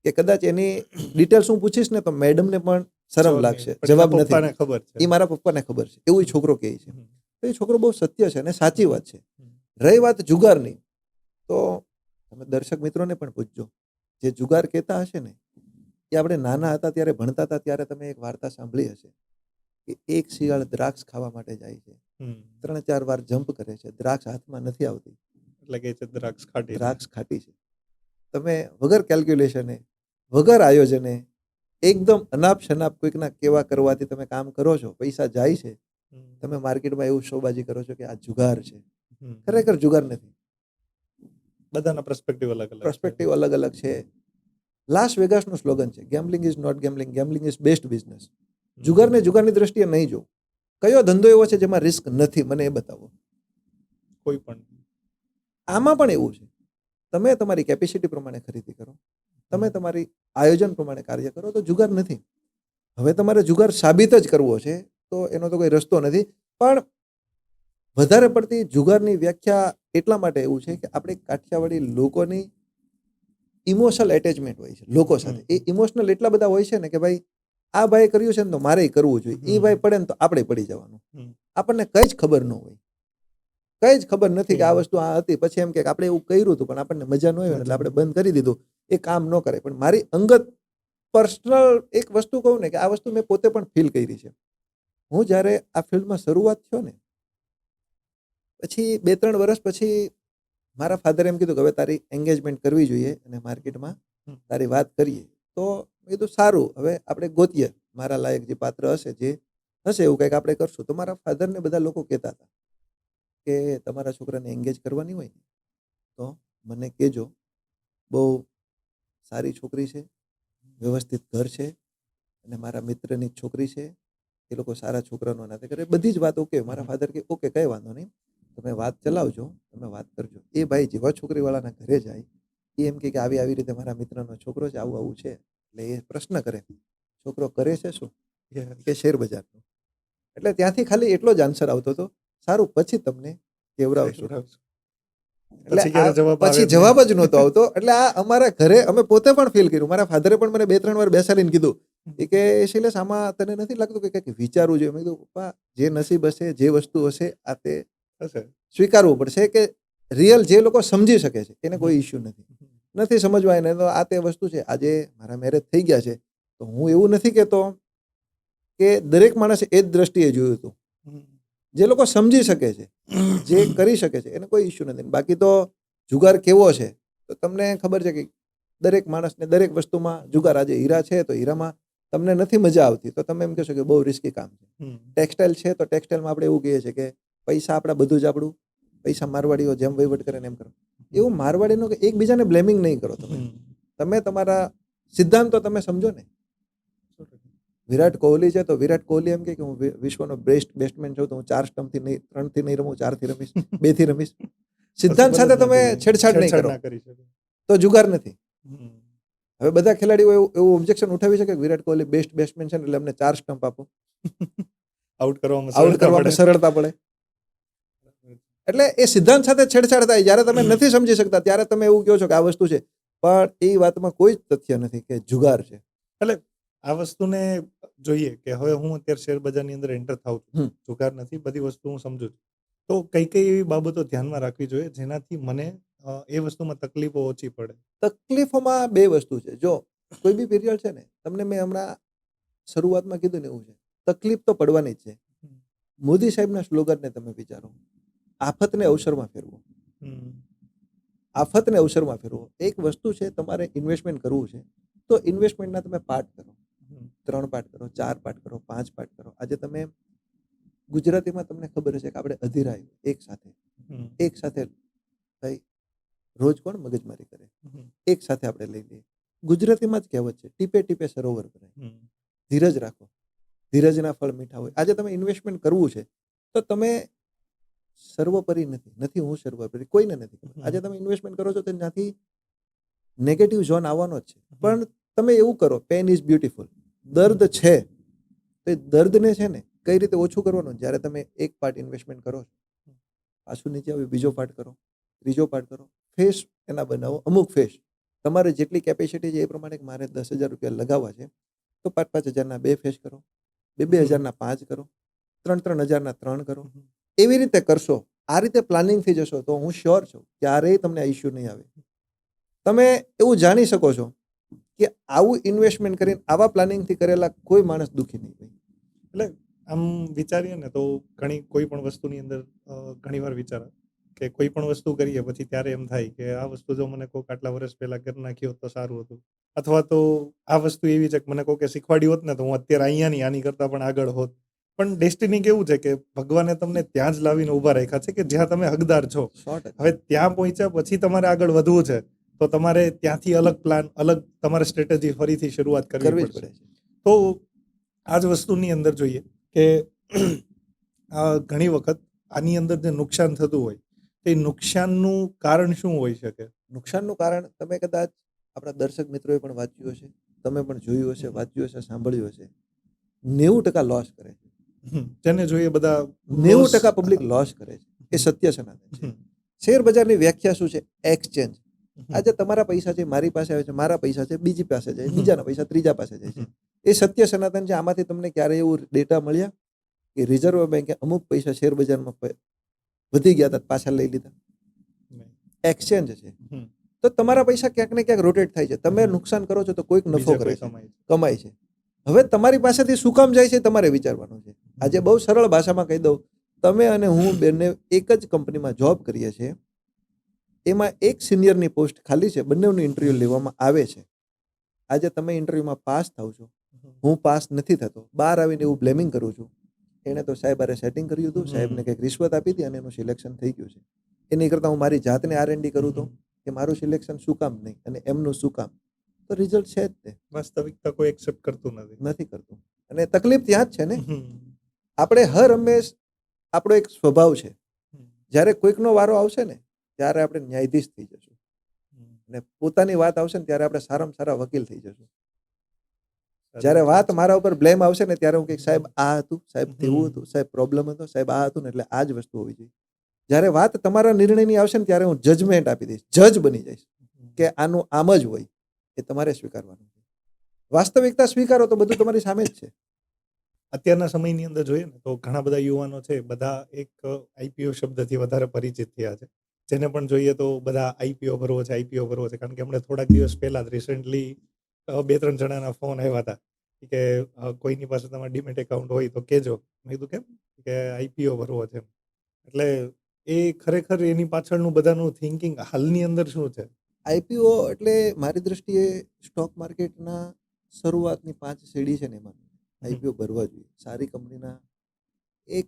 B: કે કદાચ એની ડિટેલ્સ હું પૂછીશ ને તો મેડમને પણ શરમ
A: Sure
B: લાગશે,
A: નહીં. પણ
B: જવાબ
A: એના
B: નથી.
A: પપ્પાને ખબર છે.
B: એ મારા પપ્પાને ખબર છે એવું એ છોકરો કહે છે.
A: હમ,
B: તો એ છોકરો બહુ સત્ય છે અને સાચી વાત છે.
A: હમ,
B: રહી વાત જુગારની, તો તમે દર્શક મિત્રોને પણ પૂછજો, જે જુગાર કહેતા હશે ને એ આપણે નાના હતા ત્યારે ભણતા હતા ત્યારે તમે એક વાર્તા સાંભળી હશે કે એક શિયાળ દ્રાક્ષ ખાવા માટે જાય છે,
A: હમ.
B: 3-4 વાર જમ્પ કરે છે, દ્રાક્ષ હાથમાં નથી આવતી,
A: એટલે કે છે દ્રાક્ષ ખાટી છે.
B: દ્રાક્ષ ખાટી છે. તમે વગર કેલ્ક્યુલેશને, વગર આયોજને, એકદમ અનાપ શનાપ કોઈકના કેવા કરવાથી તમે કામ કરો છો, પૈસા જાય છે,
A: હમ,
B: તમે માર્કેટમાં એવું શોબાજી કરો છો કે આ જુગાર છે.
A: હમ.
B: ખરેખર જુગાર નથી.
A: બધાના પર્સપેક્ટિવ અલગ અલગ છે.
B: પર્સપેક્ટિવ અલગ અલગ છે. લાસ વેગાસનું સ્લોગન છે, gambling is not gambling, gambling is best business. જુગારને જુગારની દ્રષ્ટિએ નહીં જો. કયો ધંધો એવો છે જેમાં રિસ્ક નથી, મને એ બતાવો.
A: કોઈ પણ.
B: આમાં પણ એવું છે, તમે તમારી કેપેસિટી પ્રમાણે ખરીદી કરો, તમે તમારી આયોજન પ્રમાણે કાર્ય કરો તો જુગાર નથી. હવે તમારે જુગાર સાબિત જ કરવો છે તો એનો તો કોઈ રસ્તો નથી. પણ વધારે પડતી જુગારની વ્યાખ્યા એટલા માટે એવું છે કે આપણે કાઠિયાવાડી લોકોની ઇમોશનલ એટેચમેન્ટ હોય છે લોકો સાથે. એ ઇમોશનલ એટલા બધા હોય છે ને કે ભાઈ આ ભાઈ કર્યું છે ને તો મારે કરવું જોઈએ, એ ભાઈ પડે ને તો આપણે પડી જવાનું.
A: હમ.
B: આપણને કઈ જ ખબર ન હોય, કઈ જ ખબર નથી કે આ વસ્તુ આ હતી. પછી એમ કે આપણે એવું કર્યું હતું પણ આપણને મજા ન આવી એટલે આપણે બંધ કરી દીધું, એ કામ ન કરે. પણ મારી અંગત પર્સનલ એક વસ્તુ કહું ને કે આ વસ્તુ મેં પોતે પણ ફીલ કરી છે. હું જ્યારે આ ફિલ્ડમાં શરૂઆત થયો ને પછી 2-3 વર્ષ પછી મારા ફાધરે એમ કીધું કે હવે તારી એન્ગેજમેન્ટ કરવી જોઈએ અને માર્કેટમાં તારી વાત કરીએ. તો મેં કીધું સારું, હવે આપણે ગોતીએ મારા લાયક જે પાત્ર હશે, જે હશે એવું કંઈક આપણે કરશું. તો મારા ફાધરને બધા લોકો કહેતા હતા કે તમારા છોકરાને એન્ગેજ કરવાની હોય ને તો મને કહેજો, બહુ સારી છોકરી છે, વ્યવસ્થિત ઘર છે અને મારા મિત્રની જ છોકરી છે, એ લોકો સારા છોકરાનો નાતે કરે. બધી જ વાત ઓકે. મારા ફાધર કે ઓકે, કંઈ વાંધો નહીં, તમે વાત ચલાવજો, તમે વાત કરજો. એ ભાઈ જેવા છોકરીવાળાના ઘરે જાય એ એમ કે આવી આવી રીતે મારા મિત્રનો છોકરો છે, આવું આવું છે. એટલે એ પ્રશ્ન કરે, છોકરો કરે છે શું? કે શેર બજારનું. એટલે ત્યાંથી ખાલી એટલો જ આન્સર આવતો હતો, સારું પછી તમને કેવડાવશું. એટલે
A: પછી ક્યારે જવાબ આવે
B: પછી
A: જ
B: જવાબ
A: નહીં.
B: જ નહોતો આવતો. એટલે આ અમારા ઘરે અમે પોતે પણ ફીલ કર્યું. મારા ફાધરે પણ મને 2-3 વાર બેસાડીને કીધું એ કે શૈલેષ આમાં તને નથી લાગતું કે કંઈક વિચારવું જોઈએ? મેં કીધું પપ્પા, જે નસીબ હશે, જે વસ્તુ હશે આ તે
A: હશે.
B: સ્વીકારવું પડશે કે રિયલ જે લોકો સમજી શકે છે એને કોઈ ઇશ્યુ નથી. નથી સમજવા એને તો આ તે વસ્તુ છે. આજે મારા મેરેજ થઈ ગયા છે તો હું એવું નથી કહેતો કે દરેક માણસે એ જ દ્રષ્ટિએ જોયું હતું. જે લોકો સમજી શકે છે, જે કરી શકે છે એને કોઈ ઇશ્યુ નથી. બાકી તો જુગાર કેવો છે તો તમને ખબર છે કે દરેક માણસને દરેક વસ્તુમાં જુગાર. આજે હીરા છે તો હીરામાં તમને નથી મજા આવતી તો તમે એમ કહેશો કે બહુ રિસ્કી કામ છે. ટેક્સટાઇલ છે તો ટેક્સટાઇલમાં આપણે એવું કહીએ છીએ કે પૈસા આપણા બધું જ આપણું, પૈસા મારવાડીઓ જેમ વહીવટ કરે ને એમ કરો. એવું મારવાડીનું કે એકબીજાને બ્લેમિંગ નહીં કરો. તમે તમારા સિદ્ધાંતો તમે સમજો ને. વિરાટ કોહલી છે તો વિરાટ કોહલી એમ કે હું વિશ્વનો બેસ્ટમેન છું તો હું 4 સ્ટમ્પથી નહીં, 3થી નહીં રમું, 4થી રમીશ, 2થી રમીશ. સિદ્ધાંત સાથે તમે છેડછાડ નહીં કરો તો જુગાર નથી. હવે બધા ખેલાડીઓ એવું ઓબ્જેક્શન ઉઠાવી શકે કે વિરાટ કોહલી બેસ્ટમેન છે એટલે અમને 4 સ્ટમ્પ આપો,
A: આઉટ કરવામાં
B: સરળતા પડે. એટલે એ સિદ્ધાંત સાથે છેડછાડ થાય. જ્યારે તમે નથી સમજી શકતા ત્યારે તમે એવું કહો છો કે આ વસ્તુ છે, પણ એ વાતમાં કોઈ જ તથ્ય નથી કે જુગાર છે.
A: એટલે આ વસ્તુને જોઈએ કે હવે હું અત્યારે શેર બજારની અંદર એન્ટર થાઉં છું, જુગાર નથી, બધી વસ્તુ હું સમજુ છું, તો કઈ કઈ એવી બાબતો ધ્યાનમાં રાખવી જોઈએ જેનાથી મને એ વસ્તુમાં તકલીફો ઓછી પડે?
B: તકલીફોમાં બે વસ્તુ છે. જો કોઈ બી પીરિયડ છે ને, તમને મેં હમણાં શરૂઆતમાં કીધું ને એવું છે, તકલીફ તો પડવાની જ છે. મોદી સાહેબના સ્લોગનને તમે વિચારો, આફતને અવસરમાં ફેરવો.
A: હમ.
B: આફતને અવસરમાં ફેરવો. એક વસ્તુ છે, તમારે ઇન્વેસ્ટમેન્ટ કરવું છે તો ઇન્વેસ્ટમેન્ટના તમે પાર્ટ કરો.
A: હમ.
B: 3 પાર્ટ કરો, 4 પાર્ટ કરો, 5 પાર્ટ કરો. આજે તમે ગુજરાતીમાં તમને ખબર હશે કે આપણે અધીરાય
A: હમ.
B: એક સાથે ભાઈ રોજ કોણ મગજમારી કરે,
A: હમ.
B: એક સાથે આપણે લઈ લઈએ. ગુજરાતીમાં જ કહેવત છે, ટીપે ટીપે સરોવર ભરાય.
A: હમ.
B: ધીરજ રાખો, ધીરજના ફળ મીઠા હોય. આજે તમે ઇન્વેસ્ટમેન્ટ કરવું છે તો તમે સર્વોપરી નથી હું સર્વોપરી, કોઈને નથી ખબર. આજે તમે ઇન્વેસ્ટમેન્ટ કરો છો તો ત્યાંથી નેગેટિવ ઝોન આવવાનો જ છે. પણ તમે એવું કરો, પેન ઇઝ બ્યુટીફુલ. દર્દ છે તો એ દર્દને છે ને કઈ રીતે ઓછું કરવાનું? જ્યારે તમે એક પાર્ટ ઇન્વેસ્ટમેન્ટ કરો છો, પાછું નીચે આવી બીજો પાર્ટ કરો, ત્રીજો પાર્ટ કરો, ફેસ એના બનાવો. અમુક ફેસ તમારે જેટલી કેપેસિટી છે એ પ્રમાણે મારે 10,000 રૂપિયા લગાવવા છે તો 5,000 હજારના 2 ફેસ કરો, 2,000ના 5 કરો, 3,000 હજારના 3 કરો. એવી રીતે કરશો, આ રીતે પ્લાનિંગથી જશો તો હું શ્યોર છું ક્યારેય તમને આ ઇસ્યુ નહીં આવે. તમે એવું જાણી શકો છો કે આવું ઇન્વેસ્ટમેન્ટ કરીને આવા પ્લાનિંગથી કરેલા કોઈ માણસ દુઃખી નહીં થાય.
A: એટલે આમ વિચારીએ ને તો કોઈ પણ વસ્તુની અંદર ઘણીવાર વિચાર કે કોઈ પણ વસ્તુ કરીએ પછી ત્યારે એમ થાય કે આ વસ્તુ જો મને કોઈક આટલા વર્ષ પહેલા કરી નાખી હોત તો સારું હતું, અથવા તો આ વસ્તુ એવી છે કે મને કોઈકે શીખવાડી હોત ને તો હું અત્યારે અહીંયાની આની કરતાં પણ આગળ હોત. પણ ડેસ્ટિની કેવું છે કે ભગવાને તમને ત્યાં જ લાવીને ઊભા રાખ્યા છે કે જ્યાં તમે હકદાર છો.
B: 100%.
A: હવે ત્યાં પહોંચ્યા પછી તમારે આગળ વધવું છે તો તમારે ત્યાંથી અલગ પ્લાન, અલગ તમારે સ્ટ્રેટેજી ફરીથી શરૂઆત કરવી
B: કરવી જ
A: પડશે.
B: પડે છે.
A: તો આ જ વસ્તુની અંદર જોઈએ કે ઘણી વખત આની અંદર જે નુકસાન થતું હોય તે નુકસાનનું કારણ શું હોઈ શકે?
B: નુકસાનનું કારણ તમે કદાચ આપણા દર્શક મિત્રોએ પણ વાંચ્યું હશે, તમે પણ જોયું હશે, વાંચ્યું હશે, સાંભળ્યું હશે. 90% લોસ કરે છે.
A: જેને જોઈએ બધા
B: 90% પબ્લિક લોસ કરે છે. એ સત્ય સનાતન છે. શેર બજારની વ્યાખ્યા શું છે? એક્સચેન્જ. આજે તમારા પૈસા છે મારી પાસે આવે છે, મારા પૈસા છે બીજી પાસે જાય, બીજાના પૈસા ત્રીજા પાસે જાય છે. એ સત્ય સનાતન છે. આમાંથી તમને ક્યારે એવું ડેટા મળ્યા કે રિઝર્વ બેન્કે અમુક પૈસા શેર બજારમાં વધી ગયા હતા પાછા લઈ લીધા? એક્સચેન્જ છે. તો તમારા પૈસા ક્યાંક ને ક્યાંક રોટેટ થાય છે. તમે નુકસાન કરો છો તો કોઈક નફો કરે છે, કમાય છે. હવે તમારી પાસેથી શું કામ જાય છે તમારે વિચારવાનું છે. આજે બહુ સરળ ભાષામાં કહી દઉં, તમે અને હું બંને એક જ કંપનીમાં જોબ કરીએ છીએ. એમાં એક સિનિયરની પોસ્ટ ખાલી છે, બંનેનું ઇન્ટરવ્યુ લેવામાં આવે છે. આજે તમે ઇન્ટરવ્યુમાં પાસ થાવ છો, હું પાસ નથી થતો, બહાર આવીને એવું બ્લેમિંગ કરું છું એને તો સાહેબ અરે સેટિંગ કર્યું હતું, સાહેબને કંઈક રિશ્વત આપી હતી અને એનું સિલેક્શન થઈ ગયું છે. એની કરતાં હું મારી જાતને R&D કરું તો કે મારું સિલેક્શન શું કામ નહીં અને એમનું શું કામ? તો રિઝલ્ટ છે જ તે.
A: વાસ્તવિકતા કોઈ એક્સેપ્ટ કરતું
B: નથી કરતું. અને તકલીફ ત્યાં જ છે ને. આપણે હર હંમેશ આપણો એક સ્વભાવ છે, જ્યારે કોઈકનો વારો આવશે ને ત્યારે આપણે ન્યાયાધીશ થઈ જશું અને પોતાની વાત આવશે ને ત્યારે આપણે સારામાં સારા વકીલ થઈ જશું. જ્યારે વાત મારા ઉપર બ્લેમ આવશે ને ત્યારે હું કહીશ સાહેબ આ હતું, સાહેબ તેવું હતું, સાહેબ પ્રોબ્લેમ હતો, સાહેબ આ હતું ને એટલે આ જ વસ્તુ હોવી જોઈએ. જ્યારે વાત તમારા નિર્ણયની આવશે ને ત્યારે હું જજમેન્ટ આપી દઈશ, જજ બની જઈશ કે આનું આમ જ હોય. એ તમારે સ્વીકારવાનું છે. વાસ્તવિકતા સ્વીકારો તો બધું તમારી સામે જ છે.
A: અત્યારના સમયની અંદર જોઈએ ને તો ઘણા બધા યુવાનો છે, બધા એક આઈપીઓ શબ્દથી વધારે પરિચિત થયા છે. જેને પણ જોઈએ તો બધા આઈપીઓ ભરવો છે, આઈપીઓ ભરવો છે. કારણ કે હમણાં થોડાક દિવસ પહેલા જ રિસેન્ટલી 2-3 જણાના ફોન આવ્યા હતા કે કોઈની પાસે તમારે ડીમેટ એકાઉન્ટ હોય તો કહેજો. મેં કીધું કેમ? કે આઈપીઓ ભરવો છે. એટલે એ ખરેખર એની પાછળનું બધાનું થિંકિંગ હાલની અંદર શું છે?
B: આઈપીઓ એટલે મારી દ્રષ્ટિએ સ્ટોક માર્કેટના શરૂઆતની 5 સીડી છે ને એમાં આઈપીઓ ભરવા જોઈએ. સારી કંપનીના એક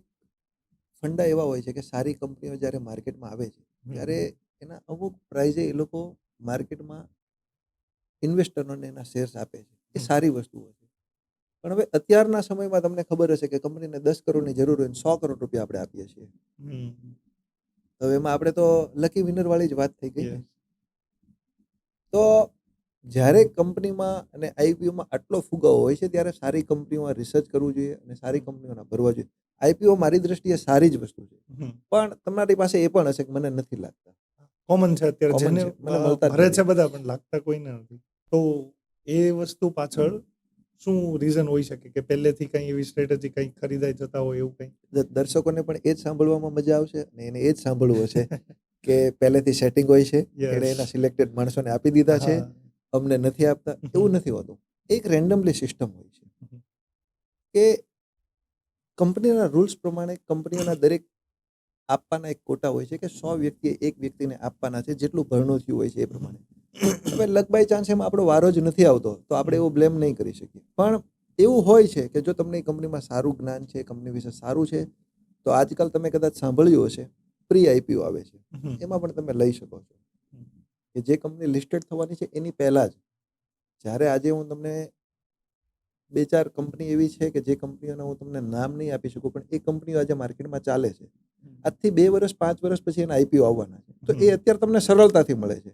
B: ફંડા એવા હોય છે કે સારી કંપનીઓ જ્યારે માર્કેટમાં આવે છે ત્યારે એના અમુક પ્રાઇઝે એ લોકો માર્કેટમાં ઇન્વેસ્ટરોને એના શેર્સ આપે છે. એ સારી વસ્તુઓ છે. પણ હવે અત્યારના સમયમાં તમને ખબર હશે કે કંપનીને 10 કરોડની જરૂર હોય 100 કરોડ રૂપિયા આપણે આપીએ છીએ. તો એમાં આપણે તો લકી વિનર વાળી જ વાત થઈ ગઈ ને. તો જ્યારે કંપનીમાં અને આઈપીઓમાં આટલો ફુગાવો હોય છે ત્યારે સારી કંપનીઓમાં રિસર્ચ કરવું જોઈએ અને સારી કંપનીઓના ભરવા જોઈએ. આઈપીઓ મારી દ્રષ્ટિએ સારી જ વસ્તુ છે, પણ તમારી પાસે એ પણ હશે કે મને નથી લાગતા.
A: કોમન છે અત્યારે,
B: Common
A: જેને
B: છે, મને મળતા જ
A: ભરે
B: નથી.
A: છે બધા પણ લાગતા કોઈને નથી. તો એ વસ્તુ પાછળ શું રીઝન હોઈ શકે કે પહેલેથી કઈ એવી સ્ટ્રેટેજી કઈ ખરીદાઈ જતા હોય એવું કઈ?
B: દર્શકોને પણ એ જ સાંભળવામાં મજા આવશે અને એને એ જ સાંભળવું હશે કે પહેલેથી સેટિંગ હોય છે,
A: Yes.
B: એણે એના સિલેક્ટેડ માણસોને આપી દીધા છે,
A: હા.
B: અમને નથી આપતા, એવું નથી હોતું. એક રેન્ડમલી સિસ્ટમ હોય છે કે કંપનીના રૂલ્સ પ્રમાણે કંપનીઓના દરેક આપવાના એક કોટા હોય છે કે 100 વ્યક્તિએ એક વ્યક્તિને આપવાના છે, જેટલું ભરણું થયું હોય છે એ પ્રમાણે. હવે લક બાય ચાન્સ એમાં આપણો વારો જ નથી આવતો તો આપણે એવો બ્લેમ નહીં કરી શકીએ. પણ એવું હોય છે કે જો તમને એ કંપનીમાં સારું જ્ઞાન છે, કંપની વિશે સારું છે, તો આજકાલ તમે કદાચ સાંભળ્યું હશે, પ્રી આઈપીઓ આવે છે, એમાં પણ તમે લઈ શકો છો. કે જે કંપની લિસ્ટેડ થવાની છે એની પહેલા જ, જ્યારે આજે હું તમને 2-4 કંપની એવી છે કે જે કંપનીઓના હું તમને નામ નહીં આપી શકું, પણ એ કંપનીઓ આજે માર્કેટમાં ચાલે છે. આજથી 2 વર્ષ 5 વર્ષ પછી એના આઈપીઓ આવવાના છે, તો એ અત્યારે તમને સરળતાથી મળે છે,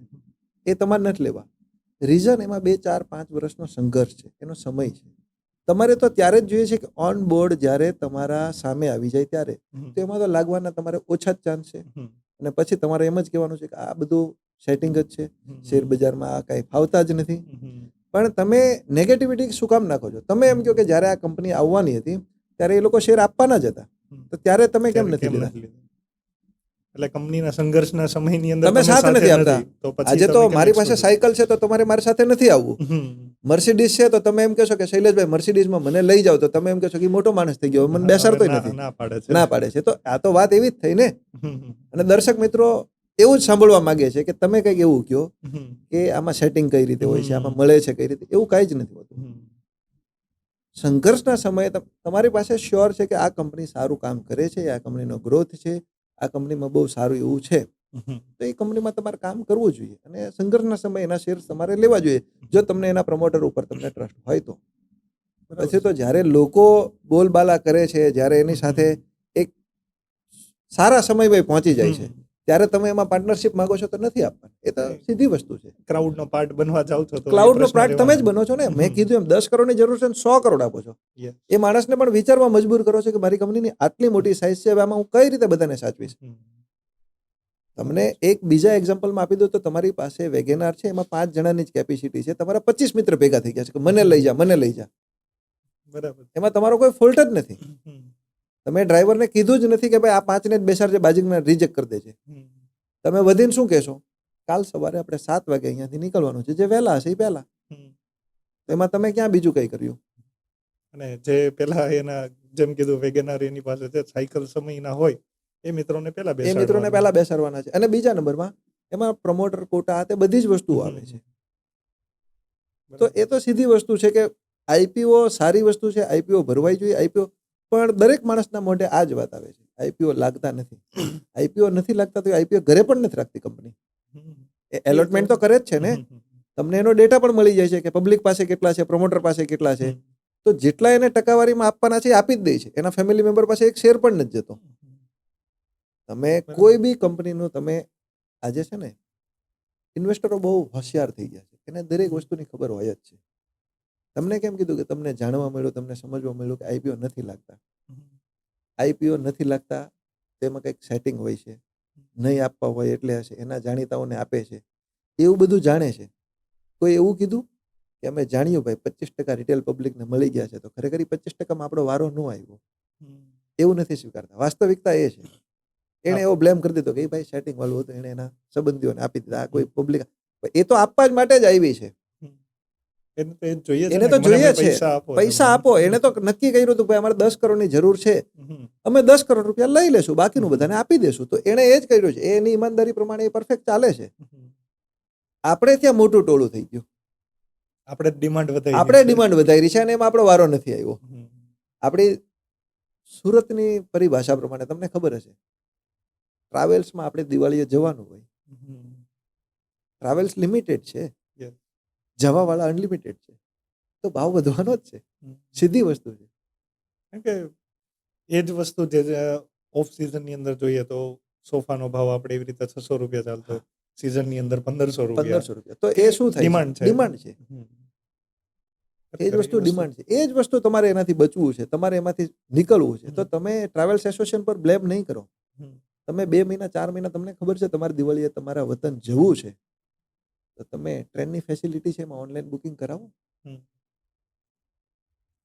B: એ તમારે નથી લેવા. રીઝન એમાં 2-4-5 વર્ષનો સંઘર્ષ છે, એનો સમય છે. તમારે તો ત્યારે જ જોઈએ છે કે ઓન બોર્ડ જ્યારે તમારા સામે આવી જાય ત્યારે, તો એમાં તો લાગવાના તમારે ઓછા જ ચાન્સ છે. અને પછી તમારે એમ જ કહેવાનું છે કે આ બધું સેટિંગ જ છે, શેર બજારમાં આ કાંઈ ફાવતા જ નથી. પણ તમે નેગેટિવિટી શું કામ નાખો છો? તમે એમ કહો કે જ્યારે આ કંપની આવવાની હતી ત્યારે એ લોકો શેર આપવાના જ હતા, તો ત્યારે તમે કેમ નથી લીધા?
A: એટલે કંપનીના સંઘર્ષના સમયની અંદર
B: તમે સાથ નથી આપતા.
A: તો પછી
B: આજે
A: તમે
B: તો
A: કેમ
B: મારી પાસે
A: exclusive?
B: સાયકલ છે તો તમારે મારી સાથે નથી આવવું. મર્સિડીઝ છે તો તમે એમ કહેશો કે શૈલેષભાઈ મર્સિડીઝમાં મને લઈ જાઓ, તો તમે એમ કહેશો કે મોટો માણસ થઈ ગયો, મને બેસાડતોય
A: ના-
B: નથી,
A: ના પાડે છે.
B: ના પાડે છે. તો આ તો વાત એવી જ થઈ ને. અને દર્શક મિત્રો એવું જ સાંભળવા માંગે છે કે તમે કંઈક એવું કહો કે આમાં સેટિંગ કઈ રીતે હોય છે, આમાં મળે છે કઈ રીતે. એવું કાંઈ જ નથી હોતું. સંઘર્ષના સમયે તમારી પાસે શ્યોર છે કે આ કંપની સારું કામ કરે છે, આ કંપનીનો ગ્રોથ છે, આ કંપનીમાં બહુ સારું એવું છે, તો એ કંપનીમાં તમારે કામ કરવું જોઈએ. અને સંઘર્ષના સમયે એના શેર તમારે લેવા જોઈએ, જો તમને એના પ્રમોટર ઉપર તમને ટ્રસ્ટ હોય તો. પછી તો જ્યારે લોકો બોલબાલા કરે છે, જ્યારે એની સાથે એક સારા સમય પહોંચી જાય છે, ત્યારે તમે એમાં પાર્ટનરશિપ માંગો છો તો નથી આપવાની. એ તો સીધી વસ્તુ છે.
A: ક્રાઉડનો પાર્ટ બનવા જાવ છો તો
B: ક્લાઉડનો
A: એ પ્રશ્ન
B: પાર્ટ તમે જ
A: રહેવાનો.
B: બનો છો ને. મેં કીધું એમ 10 કરોડની જરૂર છે ને 100 કરોડ આપો છો.
A: Yes.
B: એ માણસને પણ વિચારવા મજબૂર કરો છો કે મારી કંપનીની આટલી મોટી સાઇઝ છે, હવે આમાં હું કઈ રીતે બધાને સાચવીશ. તમને એક બીજા એક્ઝામ્પલમાં આપી દઉં તો તમારી પાસે વેગેનાર છે, એમાં 5 જણાની જ કેપેસિટી છે, તમારા 25 મિત્ર ભેગા થઈ ગયા છે કે મને લઈ જા, મને લઈ જા.
A: બરાબર.
B: એમાં તમારો કોઈ ફોલ્ટ જ નથી. તમે ડ્રાઈવરને કીધું જ નથી કે ભાઈ આ 5 ને જ બેસાડજે, બાજુમાં રિજેક્ટ કરી દેજે. તમે વધીને શું કહેશો? કાલ સવારે આપણે 7 વાગે અહીંયાથી નીકળવાનું છે, જે વહેલા હશે એ પહેલા. તો એમાં તમે ક્યાં બીજું કંઈ કર્યું?
A: અને જે પેલા એના જેમ કીધું વેગેનાર એની પાસે છે, સાયકલ સમયના હોય એ મિત્રોને પેલા
B: એ મિત્રોને પહેલા બેસાડવાના છે. અને બીજા નંબરમાં એમાં પ્રમોટર કોટા તે બધી જ વસ્તુઓ આવે છે. તો એ તો સીધી વસ્તુ છે કે આઈપીઓ સારી વસ્તુ છે, આઈપીઓ ભરવાઈ જોઈએ. આઈપીઓ પણ દરેક માણસના મોઢે આ જ વાત આવે છે, આઈપીઓ લાગતા નથી. આઈપીઓ નથી લાગતા તો આઈપીઓ ઘરે પણ નથી રાખતી કંપની. એ એલોટમેન્ટ તો કરે જ છે ને. તમને એનો ડેટા પણ મળી જાય છે કે પબ્લિક પાસે કેટલા છે, પ્રમોટર પાસે કેટલા છે. તો જેટલા એને ટકાવારીમાં આપવાના છે એ આપી જ દે છે. એના ફેમિલી મેમ્બર પાસે એક શેર પણ નથી જતો. તમે કોઈ બી કંપનીનું તમે આજે છે ને, ઇન્વેસ્ટરો બહુ હોશિયાર થઈ ગયા છે, એને દરેક વસ્તુની ખબર હોય જ છે. તમને કેમ કીધું કે તમને જાણવા મળ્યું, તમને સમજવા મળ્યું કે આઈપીઓ નથી લાગતા. આઈપીઓ નથી લાગતા તેમાં કંઈક સેટિંગ હોય છે, નહીં આપવા હોય એટલે હશે, એના જાણીતાઓને આપે છે, એવું બધું જાણે છે. કોઈ એવું કીધું કે અમે જાણ્યું ભાઈ 25% રિટેલ પબ્લિકને મળી ગયા છે, તો ખરેખર 25%માં આપણો વારો ન આવ્યો, એવું નથી સ્વીકારતા. વાસ્તવિકતા એ છે. એણે એવો બ્લેમ કરી દીધો કે એ ભાઈ સેટિંગ વાળું હતું, એણે એના સંબંધીઓને આપી દીધા. આ કોઈ પબ્લિક, એ તો આપવા જ માટે જ આવી છે. એને તો જોઈએ છે પૈસા આપો. એને તો નક્કી કર્યું હતું ભાઈ અમારે 10 કરોડની જરૂર છે, અમે 10 કરોડ રૂપિયા લઈ લેશું, બાકીનું બધાને આપી દેશું. તો એણે એ જ કર્યું છે. એની ઈમાનદારી પ્રમાણે એ પરફેક્ટ ચાલે છે. આપણે ત્યાં મોટું ટોળું થઈ ગયું. આપણે ડિમાન્ડ વધારી છે અને એમાં આપણો વારો નથી આવ્યો. આપણી સુરતની પરિભાષા પ્રમાણે તમને ખબર હશે, ટ્રાવેલ્સમાં આપણે દિવાળીએ જવાનું હોય, ટ્રાવેલ્સ લિમિટેડ છે, જવાવાળા અનલિમિટેડ છે, તો ભાવ વધવાનો જ છે. સીધી વસ્તુ છે.
A: કારણ કે એ જ વસ્તુ જે ઓફ સિઝનની અંદર જોઈએ તો સોફાનો ભાવ આપણે એવી રીતે 600 રૂપિયા ચાલતો હોય, સિઝનની અંદર 1500 રૂપિયા.
B: તો એ શું થાય?
A: ડિમાન્ડ છે.
B: ડિમાન્ડ છે. એ જ વસ્તુ ડિમાન્ડ છે. એ જ વસ્તુ તમારે એનાથી બચવું છે, તમારે એમાંથી નીકળવું છે. તો તમે ટ્રાવેલ્સ એસોસિએશન પર બ્લેમ નહીં કરો. તમે 2 મહિના 4 મહિના તમને ખબર છે તમારી દિવાળીએ તમારા વતન જવું છે, તો તમે ટ્રેનની ફેસિલિટી છે એમાં ઓનલાઈન બુકિંગ કરાવો.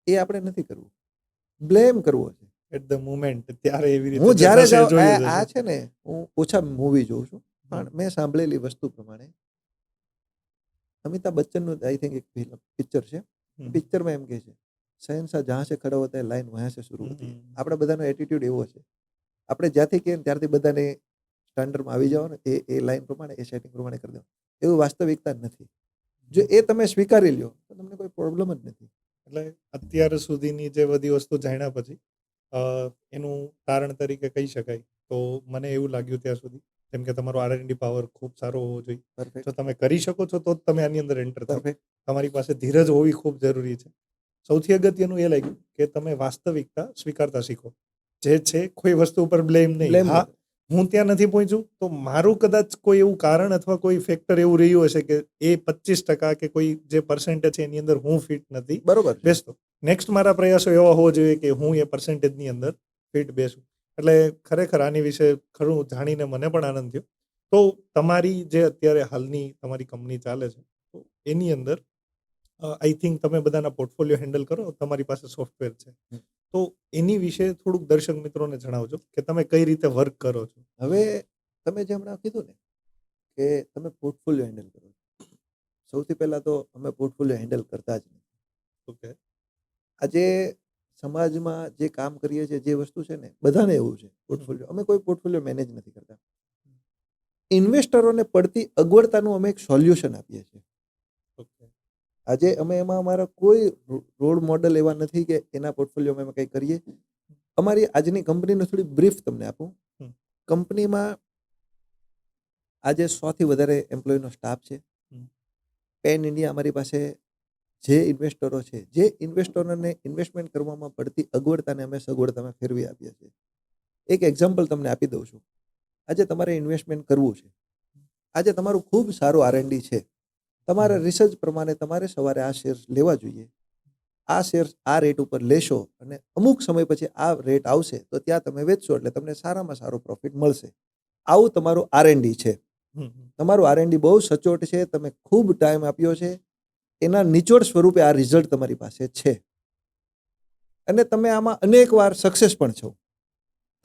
B: એ આપણે નથી કરવું, બ્લેમ કરવો છે.
A: એટ ધ મોમેન્ટ ત્યારે એવી રીતે
B: હું જ્યારે
A: જશે, જોયું
B: આ
A: જશે.
B: છે ને, હું ઓછા મૂવી જોઉં છું, પણ મેં સાંભળેલી વસ્તુ પ્રમાણે અમિતાભ બચ્ચનનું આઈ થિંક એક પિક્ચર છે. પિક્ચરમાં એમ કહે છે, શહેનશાહ જહાં સે ખડા હોતા હૈ લાઈન વહાં સે શરૂ હોતી હૈ. આપણા બધાનો એટીટ્યુડ એવો છે, આપણે જ્યાંથી કહીએ ને ત્યારથી બધાને સ્ટાન્ડર્ડમાં આવી જાઓ ને એ લાઈન પ્રમાણે એ સેટિંગ પ્રમાણે કરી દો. એવું વાસ્તવિકતા નથી. જો એ તમે સ્વીકારી લ્યો તો તમને કોઈ પ્રોબ્લેમ જ નથી.
A: એટલે અત્યાર સુધીની જે બધી વસ્તુ જાણ્યા પછી એનું તારણ તરીકે કહી શકાય તો મને એવું લાગ્યું ત્યાં સુધી, જેમ કે તમારો R&D પાવર ખૂબ સારો હોવો જોઈએ.
B: પરફેક્ટ,
A: જો તમે કરી શકો છો તો જ તમે આની અંદર એન્ટર થાવ.
B: પરફેક્ટ.
A: તમારી પાસે ધીરજ હોવી ખૂબ જરૂરી છે. સૌથી અગત્યનું એ લાગ્યું કે તમે વાસ્તવિકતા સ્વીકારતા શીખો. જે છે કોઈ વસ્તુ ઉપર બ્લેમ નહીં.
B: Blame
A: હા, હું ત્યાં નથી પહોંચ્યું તો મારું કદાચ કોઈ એવું કારણ અથવા કોઈ ફેક્ટર એવું રહ્યું હશે કે એ 25% કે કોઈ જે પર્સન્ટેજ છે એની અંદર હું ફિટ નથી
B: બરોબર છે.
A: બેસતો. નેક્સ્ટ મારા પ્રયાસો એવા હોવો જોઈએ કે હું એ પર્સન્ટેજની અંદર ફિટ બેસું. એટલે ખરેખર આની વિશે ખરું જાણીને મને પણ આનંદ થયો. તો તમારી જે અત્યારે હાલની તમારી કંપની ચાલે છે તો એની અંદર આઈ થિંક તમે બધાના પોર્ટફોલિયો હેન્ડલ કરો, તમારી પાસે સોફ્ટવેર છે. તો એની વિશે થોડુંક દર્શક મિત્રોને જણાવજો કે તમે કઈ રીતે વર્ક કરો છો.
B: હવે તમે જે હમણાં કીધું ને કે તમે પોર્ટફોલિયો હેન્ડલ કરો છો, સૌથી પહેલા તો અમે પોર્ટફોલિયો હેન્ડલ કરતા જ નથી.
A: ઓકે.
B: આજે સમાજમાં જે કામ કરીએ છીએ, જે વસ્તુ છે ને, બધાને એવું છે પોર્ટફોલિયો. અમે કોઈ પોર્ટફોલિયો મેનેજ નથી કરતા. ઇન્વેસ્ટરોને પડતી અગવડતાનું અમે એક સોલ્યુશન આપીએ છીએ.
A: ઓકે.
B: આજે અમે એમાં અમારા કોઈ રોલ મોડલ એવા નથી કે એના પોર્ટફોલિયોમાં અમે કંઈ કરીએ. અમારી આજની કંપનીનો થોડી બ્રીફ તમને આપું. કંપનીમાં આજે 100 થી વધારે એમ્પ્લોયનો સ્ટાફ છે. પેન ઇન્ડિયા અમારી પાસે જે ઇન્વેસ્ટરો છે, જે ઇન્વેસ્ટરોને ઇન્વેસ્ટમેન્ટ કરવામાં પડતી અગવડતાને અમે સગવડતામાં ફેરવી આપીએ છીએ. એક એક્ઝામ્પલ તમને આપી દઉં છું. આજે તમારે ઇન્વેસ્ટમેન્ટ કરવું છે, આજે તમારું ખૂબ સારું R&D છે, તમારા રિસર્ચ પ્રમાણે તમારે સવારે આ શેર્સ લેવા જોઈએ. આ શેર્સ આ રેટ ઉપર લેશો અને અમુક સમય પછી આ રેટ આવશે તો ત્યાં તમે વેચશો એટલે તમને સારામાં સારો પ્રોફિટ મળશે. આવું તમારું R&D છે. તમારું R&D બહુ સચોટ છે, તમે ખૂબ ટાઈમ આપ્યો છે, એના નિચોડ સ્વરૂપે આ રિઝલ્ટ તમારી પાસે છે અને તમે આમાં અનેક વાર સક્સેસ પણ છો.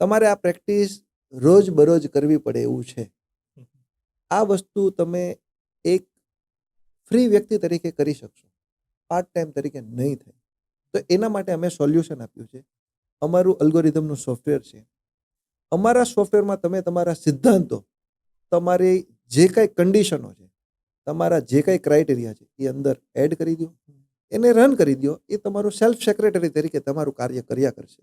B: તમારે આ પ્રેક્ટિસ રોજ બરોજ કરવી પડે એવું છે. આ વસ્તુ તમે એક ફ્રી વ્યક્તિ તરીકે કરી શકશો, પાર્ટ ટાઈમ તરીકે નહીં થાય. તો એના માટે અમે સોલ્યુશન આપ્યું છે. અમારું અલ્ગોરિધમનું સોફ્ટવેર છે. અમારા સોફ્ટવેરમાં તમે તમારા સિદ્ધાંતો, તમારી જે કાંઈ કન્ડિશનો છે, તમારા જે કાંઈ ક્રાઇટેરિયા છે એ અંદર એડ કરી દો, એને રન કરી દો. એ તમારું સેલ્ફ સેક્રેટરી તરીકે તમારું કાર્ય કર્યા કરશે.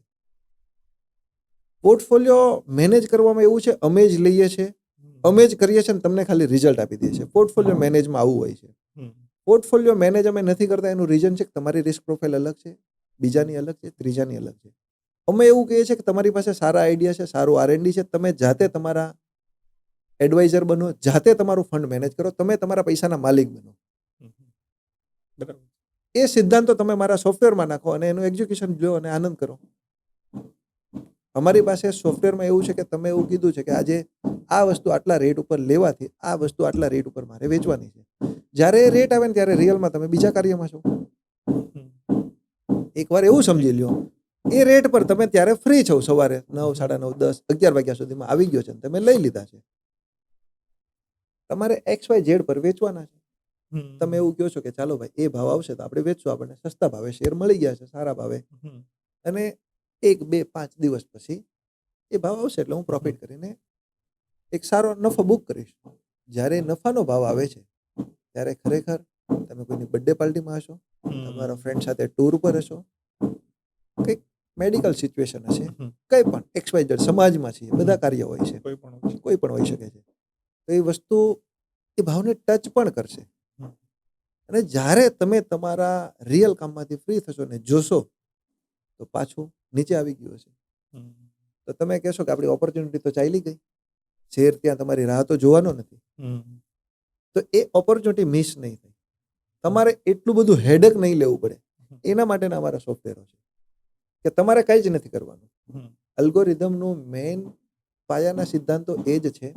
B: પોર્ટફોલિયો મેનેજ કરવામાં એવું છે, અમે જ લઈએ છીએ, અમે જ કરીએ છીએ અને તમને ખાલી રિઝલ્ટ આપી દઈએ છીએ. પોર્ટફોલિયો મેનેજમાં આવું હોય છે. પોર્ટફોલિયો મેનેજ અમે નથી કરતા. એનું રીઝન છે કે તમારી રિસ્ક પ્રોફાઇલ અલગ છે, બીજાની અલગ છે, ત્રીજાની અલગ છે. અમે એવું કહીએ છીએ કે તમારી પાસે સારા આઈડિયા છે, સારું R&D છે, તમે જાતે તમારા એડવાઇઝર બનો, જાતે તમારું ફંડ મેનેજ કરો, તમે તમારા પૈસાના માલિક બનો.
A: બરાબર.
B: એ સિદ્ધાંતો તમે મારા સોફ્ટવેરમાં નાખો અને એનું એક્ઝિક્યુશન લો અને આનંદ કરો. અમારી પાસે સોફ્ટવેરમાં એવું છે કે તમે એવું કીધું છે કે આજે આ વસ્તુ આટલા રેટ ઉપર લેવાથી આ વસ્તુ આટલા રેટ ઉપર મારે વેચવાની છે. જ્યારે એ રેટ આવે ને ત્યારે રિયલમાં તમે બીજા કાર્યમાં છો. એકવાર એવું સમજી લ્યો, એ રેટ પર તમે ત્યારે ફ્રી છો, સવારે 9, 9:30, 10, 11 વાગ્યા સુધીમાં આવી ગયો છે અને તમે લઈ લીધા છે. તમારે XYZ પર વેચવાના છે. તમે એવું કહો છો કે ચાલો ભાઈ એ ભાવ આવશે તો આપણે વેચશું, આપણને સસ્તા ભાવે શેર મળી ગયા છે, સારા ભાવે, અને 1, 2, 5 દિવસ પછી એ ભાવ આવશે એટલે હું પ્રોફિટ કરીને એક સારો નફો બુક કરીશ. જ્યારે નફાનો ભાવ આવે છે ત્યારે ખરેખર તમે કોઈની બર્થડે પાર્ટીમાં હશો, તમારા ફ્રેન્ડ સાથે ટૂર પર હશો, કંઈક મેડિકલ સિચ્યુએશન હશે, કંઈ પણ XYZ સમાજમાં છીએ, બધા કાર્ય હોય છે, કોઈ પણ હોઈ શકે છે. તો એ વસ્તુ એ ભાવને ટચ પણ કરશે. અને જ્યારે તમે તમારા રિયલ કામમાંથી ફ્રી થશો ને જોશો તો પાછું નીચે આવી ગયું હશે. તો તમે કહેશો કે આપણી ઓપોર્ચ્યુનિટી તો ચાલી ગઈ, શેર ત્યાં તમારી રાહ તો જોવાનો નથી. તો એ ઓપોર્ચ્યુનિટી મિસ નહીં થાય. તમારે એટલું બધું હેડેક નહીં લેવું પડે. એના માટેના અમારા સોફ્ટવેરો છે કે તમારે કંઈ જ નથી કરવાનું. અલ્ગોરિધમનું મેઇન પાયાના સિદ્ધાંતો એ જ છે.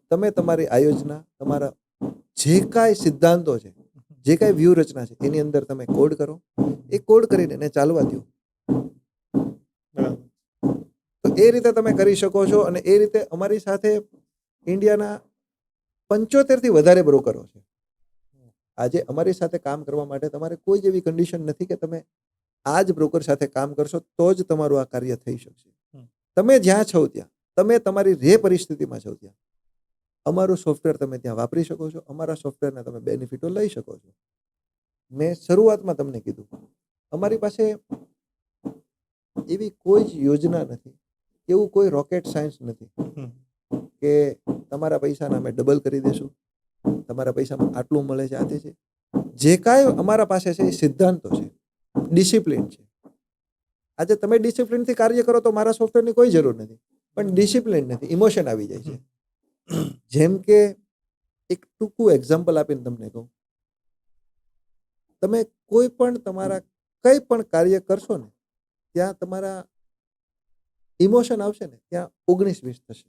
B: તમે તમારી આયોજના, તમારા જે કાંઈ સિદ્ધાંતો છે, જે કાંઈ વ્યૂહરચના છે, એની અંદર તમે કોડ કરો. એ કોડ કરીને એને ચાલવા દો. તો એ રીતે તમે કરી શકો છો. અને એ રીતે અમારી સાથે ઇન્ડિયાના 75 થી વધારે બ્રોકરો છે. આજે અમારી સાથે કામ કરવા માટે તમારે કોઈ જ એવી કન્ડિશન નથી કે તમે આ જ બ્રોકર સાથે કામ કરશો તો જ તમારું આ કાર્ય થઈ શકશે.
A: હમ.
B: તમે જ્યાં છો ત્યાં, તમે તમારી જે પરિસ્થિતિમાં છો ત્યાં અમારું સોફ્ટવેર તમે ત્યાં વાપરી શકો છો. અમારા સોફ્ટવેરના તમે બેનિફિટો લઈ શકો છો. મેં શરૂઆતમાં તમને કીધું, અમારી પાસે એવી કોઈ જ યોજના નથી, એવું કોઈ રોકેટ સાયન્સ નથી
A: હમ.
B: કે તમારા પૈસાના અમે ડબલ કરી દેશું, તમારા પૈસામાં આટલું મળે છે, આ તે છે. જે કાંઈ અમારા પાસે છે એ સિદ્ધાંતો છે, ડિસિપ્લિન છે. આજે તમે ડિસિપ્લિનથી કાર્ય કરો તો મારા સોફ્ટવેરની કોઈ જરૂર નથી, પણ ડિસિપ્લિન નથી, ઇમોશન આવી જાય છે. જેમ કે એક ટૂંકું એક્ઝામ્પલ આપીને તમને કહું, તમે કોઈ પણ તમારા કંઈ પણ કાર્ય કરશો ને ત્યાં તમારા ઇમોશન આવશે ને ત્યાં 19-20 થશે.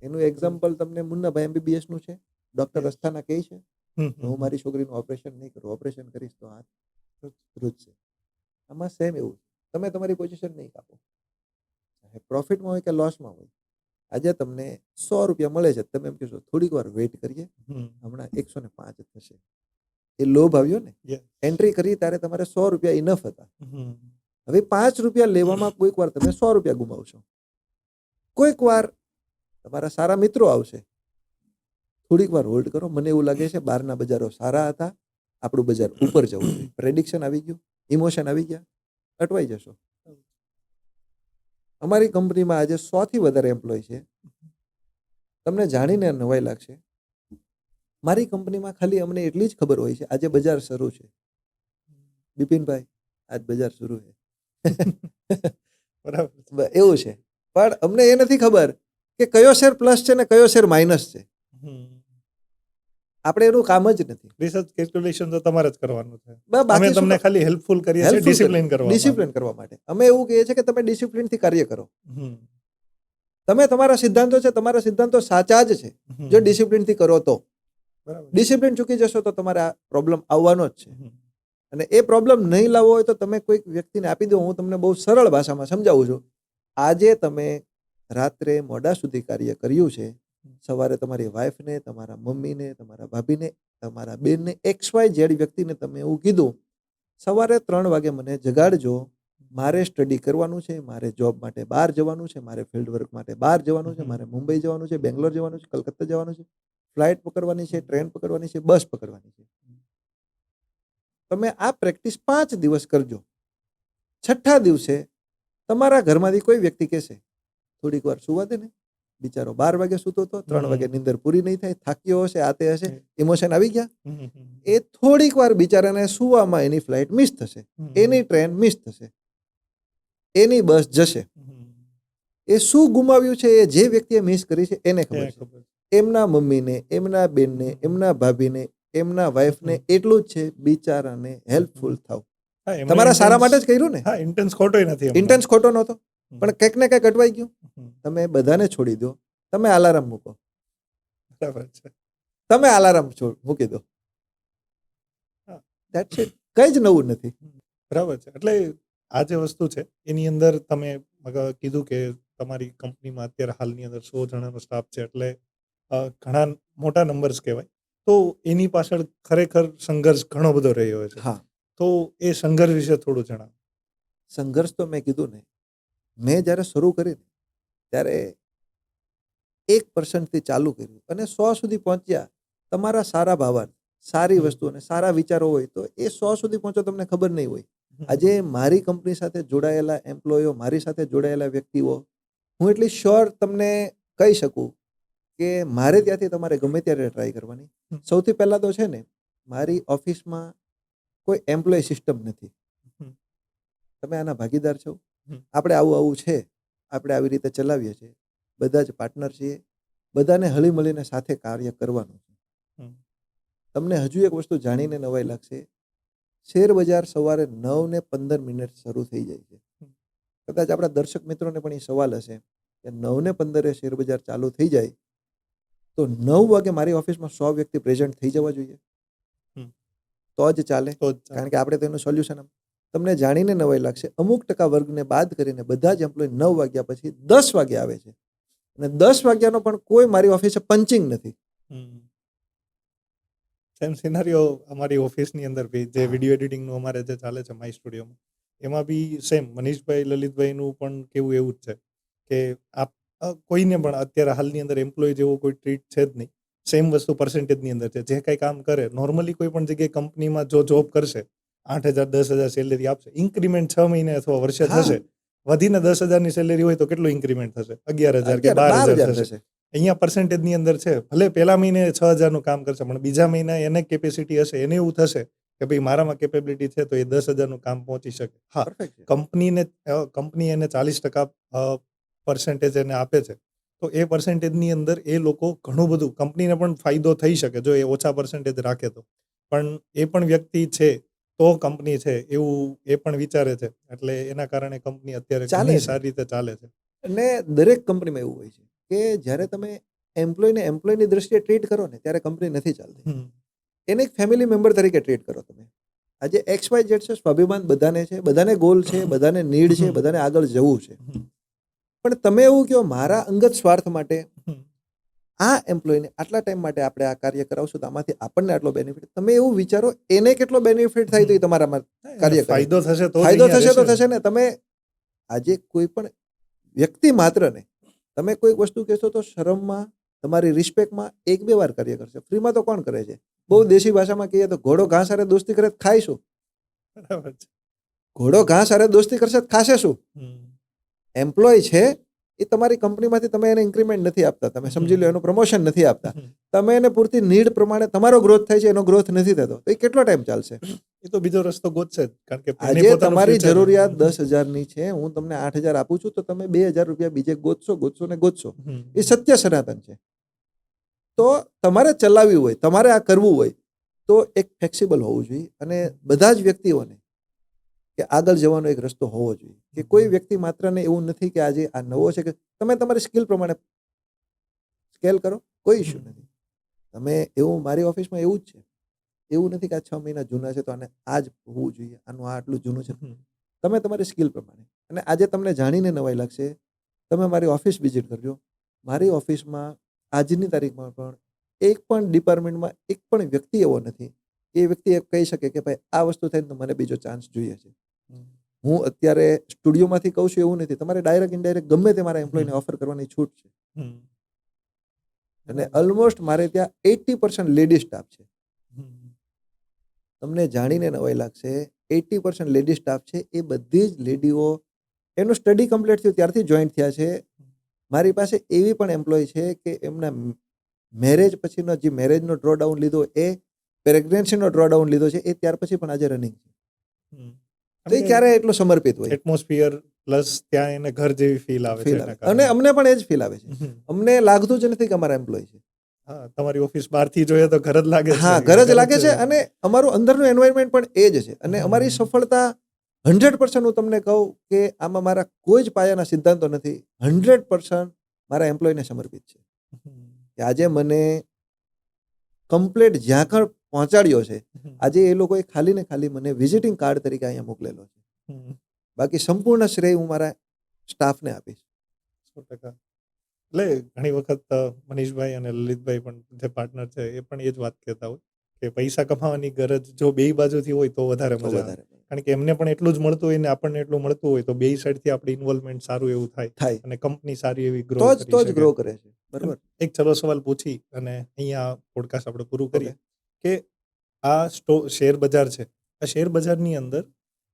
B: એનું એક્ઝામ્પલ તમને મુન્નાભાઈ MBBS નું છે. ડોક્ટર અસ્થાના કહે છે હું મારી છોકરીનું ઓપરેશન નહીં કરું, ઓપરેશન કરીશ તો હાથ ધ્રુજશે. આમાં સેમ એવું છે. તમે તમારી પોઝિશન નહીં કાપો, પ્રોફિટમાં હોય કે લોસમાં હોય. આજે તમને 100 રૂપિયા મળે છે, તમે એમ કહેશો થોડીક વાર વેઇટ કરીએ, હમણાં 105 થશે. એ લોભ આવ્યો ને. એન્ટ્રી કરી ત્યારે તમારે 100 રૂપિયા ઇનફ હતા. હવે 5 રૂપિયા લેવામાં કોઈક વાર તમે 100 રૂપિયા ગુમાવશો. કોઈક વાર તમારા સારા મિત્રો આવશે, થોડીક વાર હોલ્ડ કરો, મને એવું લાગે છે બહારના બજારો સારા હતા, આપણું બજાર ઉપર જવું જોઈએ. પ્રેડિક્શન આવી ગયું, ઇમોશન આવી ગયા, અટવાઈ જશો. અમારી કંપનીમાં આજે 100 થી વધારે એમ્પ્લોય છે. તમને જાણીને નવાઈ લાગશે, મારી કંપનીમાં ખાલી અમને એટલી જ ખબર હોય છે આજે બજાર શરૂ છે. બિપિનભાઈ આજ બજાર શરૂ છે.
A: બરાબર.
B: એવું છે. પણ અમને એ નથી ખબર કે કયો શેર પ્લસ છે ને કયો શેર માઇનસ છે. આપણે એનું કામ જ નથી.
A: રિસર્ચ કેલ્ક્યુલેશન તો તમારે જ કરવાનું છે.
B: બાકી
A: અમે
B: શું
A: તમને ખાલી હેલ્પફુલ કરીએ છીએ ડિસિપ્લિન કરવા.
B: ડિસિપ્લિન કરવા માટે અમે એવું કહીએ છીએ કે તમે ડિસિપ્લિનથી કાર્ય કરો. તમે તમારા સિદ્ધાંતો છે, તમારા સિદ્ધાંતો સાચા જ છે જો ડિસિપ્લિનથી કરો તો. ડિસિપ્લિન ચૂકી જશો તો તમારે આ પ્રોબ્લેમ આવવાનો જ છે. અને એ પ્રોબ્લેમ નહીં લાવવો હોય તો તમે કોઈક વ્યક્તિને આપી દો. હું તમને બહુ સરળ ભાષામાં સમજાવું છું. આજે તમે રાત્રે મોડા સુધી કાર્ય કર્યું છે, સવારે તમારી વાઈફને, તમારા મમ્મીને, તમારા ભાભીને, તમારા બેનને, XYZ વ્યક્તિને તમે એવું કીધું સવારે 3 વાગે મને જગાડજો, મારે સ્ટડી કરવાનું છે, મારે જોબ માટે બહાર જવાનું છે, મારે ફિલ્ડ વર્ક માટે બહાર જવાનું છે, મારે મુંબઈ જવાનું છે, બેંગ્લોર જવાનું છે, કલકત્તા જવાનું છે, ફ્લાઇટ પકડવાની છે, ટ્રેન પકડવાની છે, બસ પકડવાની છે. તમે આ પ્રેક્ટિસ 5 દિવસ કરજો. 6થા દિવસે તમારા ઘરમાંથી કોઈ વ્યક્તિ કહેશે થોડીક વાર સુવા દે ને, બિચારો 12 વાગે સૂતો હતો, 3 વાગે નીંદર પૂરી નહીં થાય, થાક્યો હશે, આ તે હશે, ઇમોશન આવી ગયા. એ થોડીક વાર બિચારાને સુવામાં એની ફ્લાઇટ મિસ થશે, એની ટ્રેન મિસ થશે, એની બસ જશે. એ શું ગુમાવ્યું છે એ જે વ્યક્તિએ મિસ કરી છે એને ખબર છે. એમના મમ્મીને, એમના બેનને, એમના ભાભીને, એમના વાઈફને એટલું જ છે બિચારાને હેલ્પફુલ થાવ. તમારા સારા માટે જ કર્યું ને.
A: ઇન્ટેન્સ ખોટો નથી.
B: ઇન્ટેન્સ ખોટો નહોતો, પણ કંઈક ને કંઈક અટવાઈ ગયું. તમે બધાને છોડી દો, તમે અલાર્મ મૂકો.
A: બરાબર છે.
B: તમે અલાર્મ મૂકી દો. That's it. કઈ જ નવું નથી.
A: બરાબર છે. એટલે આ જે વસ્તુ છે એની અંદર તમે કીધું કે તમારી કંપનીમાં અત્યારે હાલની અંદર 100 જણાનો સ્ટાફ છે, એટલે ઘણા મોટા નંબર્સ કહેવાય. તો એની પાછળ ખરેખર સંઘર્ષ ઘણો બધો રહ્યો છે.
B: હા,
A: તો એ સંઘર્ષ વિશે થોડું જણાવો.
B: સંઘર્ષ તો મેં કીધું ને, મેં જ્યારે શરૂ કરી ત્યારે 1% થી ચાલુ કર્યું અને 100 સુધી પહોંચ્યા. તમારા સારા ભાવાર્થ, સારી વસ્તુ અને સારા વિચારો હોય તો એ 100 સુધી પહોંચો તમને ખબર નહીં હોય. આજે મારી કંપની સાથે જોડાયેલા એમ્પ્લોયો, મારી સાથે જોડાયેલા વ્યક્તિઓ, હું એટલી શ્યોર તમને કહી શકું કે મારે ત્યાંથી તમારે ગમે ત્યારે ટ્રાય કરવાની. સૌથી પહેલા તો છે ને, મારી ઓફિસમાં કોઈ એમ્પ્લોય સિસ્ટમ નથી. તમે આના ભાગીદાર છો. આપણે આવું છે, આપણે આવી રીતે ચલાવીએ છીએ, બધા જ પાર્ટનર છીએ, બધાને હળી મળીને સાથે કાર્ય કરવાનું છે. તમને હજુ એક વસ્તુ જાણીને નવાઈ લાગશે, શેર બજાર સવારે 9:15 શરૂ થઈ જાય છે. કદાચ આપણા દર્શક મિત્રોને પણ એ સવાલ હશે કે 9:15 શેર બજાર ચાલુ થઈ જાય તો 9 વાગે મારી ઓફિસમાં 100 વ્યક્તિ પ્રેઝન્ટ થઈ જવા જોઈએ તો જ ચાલે. કારણ કે આપણે તેનું સોલ્યુશન તમને જાણીને નવાઈ લાગશે, અમુક ટકા વર્ગને બાદ કરીને બધા જ એમ્પ્લોય 9 વાગ્યા પછી 10 વાગે આવે છે અને 10 વાગ્યાનો પણ કોઈ મારી ઓફિસે પંચિંગ નથી.
A: સેમ સિનારીઓ અમારી ઓફિસની અંદર બી જે વિડીયો એડિટિંગનું અમારે જે ચાલે છે માય સ્ટુડિયોમાં, એમાં બી સેમ મનીષભાઈ લલિતભાઈનું પણ કેવું એવું જ છે કે આપ કોઈને પણ અત્યારે હાલની અંદર એમ્પ્લોય જેવો કોઈ ટ્રીટ છે જ નહીં. સેમ વસ્તુ પર્સન્ટેજની અંદર છે. જે કંઈ કામ કરે નોર્મલી કોઈ પણ જગ્યાએ કંપનીમાં જો જોબ કરશે 8,000 10,000 સેલેરી આપશે, ઇન્ક્રીમેન્ટ 6 મહિને અથવા વર્ષે
B: હા.
A: થશે. વધીને 10,000ની સેલેરી હોય તો કેટલું ઇન્ક્રીમેન્ટ થશે? 11,000 કે
B: 12,000
A: 12,000 થશે. અહીંયા પર્સન્ટેજની અંદર છે, ભલે પહેલા મહિને 6,000નું કામ કરશે પણ બીજા મહિના એને કેપેસિટી હશે, એને એવું થશે કે ભાઈ મારામાં કેપેબિલિટી છે તો એ 10,000નું કામ પહોંચી શકે. હા,
B: પરફેક્ટ છે.
A: કંપની એને 40% પર્સન્ટેજ એને આપે છે, તો એ પર્સન્ટેજની અંદર એ લોકો ઘણું બધું કંપનીને પણ ફાયદો થઈ શકે જો એ ઓછા પર્સન્ટેજ રાખે તો. પણ એ પણ વ્યક્તિ છે તો કંપની છે એવું એ પણ વિચારે છે, એટલે એના કારણે કંપની અત્યારે
B: ચાલે
A: ઘણી
B: છે.
A: સારી રીતે ચાલે છે.
B: અને દરેક કંપનીમાં એવું હોય છે કે જ્યારે તમે એમ્પ્લોયની દ્રષ્ટિએ ટ્રીટ કરો ને ત્યારે કંપની નથી ચાલતી.
A: હમ.
B: એને એક ફેમિલી મેમ્બર તરીકે ટ્રીટ કરો તમે. આજે XYZ છે, સ્વાભિમાન બધાને છે, બધાને ગોલ છે, બધાને નીડ છે, બધાને આગળ જવું છે.
A: હમ.
B: પણ તમે એવું કહો મારા અંગત સ્વાર્થ માટે
A: હમ.
B: આ એમ્પ્લોયને આટલા ટાઈમ માટે આપણે આ કાર્ય કરાવશું તો આમાંથી આપણને આટલો બેનિફિટ, તમે એવું વિચારો એને કેટલો બેનિફિટ થાય તો એ તમારામાં કાર્ય કરે.
A: ફાયદો થશે તો જ
B: ફાયદો
A: અહીંયા
B: થશે તો
A: રહેશે.
B: થશે ને. તમે આજે કોઈ પણ વ્યક્તિ માત્રને તમે કોઈક વસ્તુ કહેશો તો શરમમાં, તમારી રિસ્પેક્ટમાં 1-2 વાર કાર્ય કરશે. ફ્રીમાં તો કોણ કરે છે? બહુ દેશી ભાષામાં કહીએ તો ઘોડો ઘાસ હારે દોસ્તી કરે તો ખાઈશું.
A: બરાબર છે.
B: ઘોડો ઘાસ હારે દોસ્તી કરશે તો ખાશે શું?
A: હમ.
B: એમ્પ્લોય છે એ તમારી કંપનીમાંથી તમે એને ઇન્ક્રીમેન્ટ નથી આપતા, તમે સમજી લો એનું પ્રમોશન નથી આપતા,
A: હમ.
B: તમે એને પૂરતી નીડ પ્રમાણે તમારો ગ્રોથ થાય છે, એનો ગ્રોથ નથી થતો, તો એ કેટલો ટાઈમ ચાલશે?
A: એ તો બીજો રસ્તો ગોતશે જ, કારણ કે એને
B: આજે
A: પોતાનું
B: તમારી
A: future-
B: જરૂરિયાત 10,000ની છે, હું તમને 8,000 આપું છું, તો તમે 2,000 રૂપિયા બીજે ગોતશો ને ગોતશો.
A: હમ.
B: એ સત્ય સનાતન છે. તો તમારે ચલાવવું હોય, તમારે આ કરવું હોય તો એક ફ્લેક્સિબલ હોવું જોઈએ. અને બધા જ વ્યક્તિઓને કે આગળ જવાનો એક રસ્તો હોવો જોઈએ. કે કોઈ વ્યક્તિ માત્રને એવું નથી કે આજે આ નવો છે કે તમે તમારી સ્કિલ પ્રમાણે સ્કેલ કરો, કોઈ ઇશ્યુ નથી. તમે એવું મારી ઓફિસમાં એવું જ છે. એવું નથી કે આ 6 મહિના જૂના છે તો આને આ જ હોવું જોઈએ, આનું આ આટલું જૂનું છે.
A: હમ.
B: તમે તમારી સ્કિલ પ્રમાણે. અને આજે તમને જાણીને નવાઈ લાગશે, તમે મારી ઓફિસ વિઝિટ કરજો. મારી ઓફિસમાં આજની તારીખમાં પણ એક પણ ડિપાર્ટમેન્ટમાં એક પણ વ્યક્તિ એવો નથી કે એ વ્યક્તિ કહી શકે કે ભાઈ આ વસ્તુ થાય તો મને બીજો ચાન્સ જોઈએ છે. હું અત્યારે સ્ટુડિયોમાંથી કહું છું એવું નથી, તમારે ડાયરેક્ટ ઇનડાયરેક્ટ ગમે તે મારા એમ્પ્લોયને ઓફર કરવાની છૂટ છે.
A: હમ.
B: અને ઓલમોસ્ટ મારે ત્યાં 80% લેડી સ્ટાફ છે.
A: હમ.
B: તમને જાણીને નવાઈ લાગશે, 80% લેડી સ્ટાફ છે. એ બધી જ લેડીઓ એનું સ્ટડી કમ્પ્લીટ થયું ત્યારથી જોઈન્ટ થયા છે. મારી પાસે એવી પણ એમ્પ્લોય છે કે એમના મેરેજ પછીનો જે મેરેજનો ડ્રો ડાઉન લીધો, એ પ્રેગ્નન્સીનો ડ્રો ડાઉન લીધો છે, એ ત્યાર પછી પણ આજે રનિંગ છે. તો એ ક્યારે એટલો સમર્પિત હોય?
A: એટમોસ્ફિયર પ્લસ ત્યાં એને ઘર જેવી ફીલ આવે છે
B: ફીલ
A: એના
B: આવે. અને
A: કારણે.
B: અમને પણ એ જ ફીલ આવે છે.
A: હમ.
B: અમને લાગતું જ નથી કે અમારા એમ્પ્લોય છે.
A: હા, તમારી ઓફિસ બહારથી જોઈએ તો ઘર જ લાગે છે.
B: હા, ઘર જ લાગે છે. અને અમારું અંદરનું એન્વાયરમેન્ટ પણ એ જ છે. અને અમારી સફળતા 100% હું તમને કહું કે આમાં મારા કોઈ જ પાયાના સિદ્ધાંતો નથી. 100% મારા એમ્પ્લોયને સમર્પિત છે. કે આજે મને કમ્પ્લીટ જ્યાં પણ પહોંચાડ્યો છે, આજે એ લોકોએ ખાલી ને ખાલી મને વિઝિટિંગ કાર્ડ તરીકે અહીંયા મોકલેલો છે. બાકી સંપૂર્ણ શ્રેય હું મારા સ્ટાફને આપીશ.
A: 100%. એટલે ઘણી વખત મનીષભાઈ અને લલિતભાઈ પણ જે પાર્ટનર છે એ પણ એ જ વાત કહેતા હોય કે પૈસા કમાવાની ગરજ જો બેય બાજુથી હોય તો વધારે
B: તો
A: મજા આવે.
B: વધારે
A: કારણ કે એમને પણ એટલું જ મળતું હોય ને આપણને એટલું મળતું હોય તો બેય સાઈડથી આપણી ઇન્વોલ્વમેન્ટ સારું એવું થાય
B: થાય
A: અને કંપની સારી એવી ગ્રો
B: તો
A: કરી
B: જ
A: શકે.
B: ગ્રો કરે છે. બરાબર.
A: એક ચલો સવાલ પૂછી અને અહીંયા પોડકાસ્ટ આપણે પૂરું કરીએ
B: ઓકે.
A: કે આ શેર બજાર છે, આ શેર બજારની અંદર